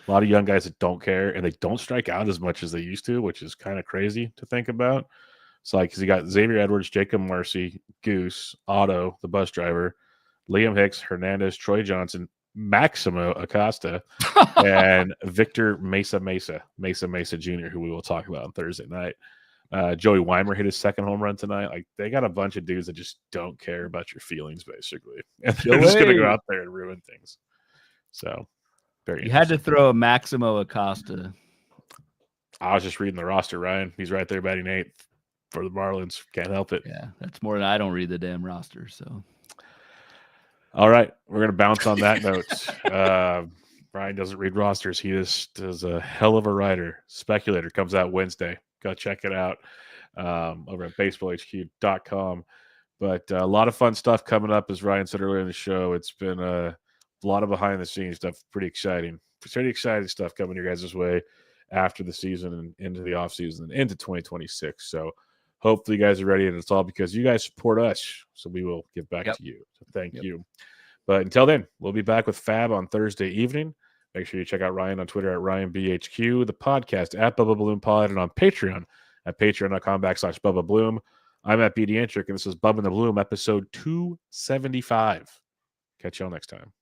A lot of young guys that don't care, and they don't strike out as much as they used to, which is kind of crazy to think about. So, because you got Xavier Edwards, Jacob Marcy, Goose, Otto, the bus driver, Liam Hicks, Hernandez, Troy Johnson, Maximo Acosta, and Victor Mesa Jr., who we will talk about on Thursday night. Joey Weimer hit his second home run tonight. Like, they got a bunch of dudes that just don't care about your feelings, basically. And they're just going to go out there and ruin things. So, you had to throw a Maximo Acosta. I was just reading the roster, Ryan. He's right there batting 8th for the Marlins. Can't help it. Yeah, that's more than I don't read the damn roster. So, all right, we're going to bounce on that note. Ryan doesn't read rosters. He just is a hell of a writer. Speculator comes out Wednesday. Go check it out. over at baseballhq.com. But a lot of fun stuff coming up, as Ryan said earlier in the show. It's been a lot of behind the scenes stuff, pretty exciting stuff coming your guys' way after the season and into the off season and into 2026. So hopefully you guys are ready, and it's all because you guys support us. So we will give back to you. So thank you. But until then, we'll be back with Fab on Thursday evening. Make sure you check out Ryan on Twitter at RyanBHQ, the podcast at Bubba Bloom Pod, and on Patreon at patreon.com/Bubba Bloom. I'm at BD Antrick, and this is Bubba and the Bloom, episode 275. Catch y'all next time.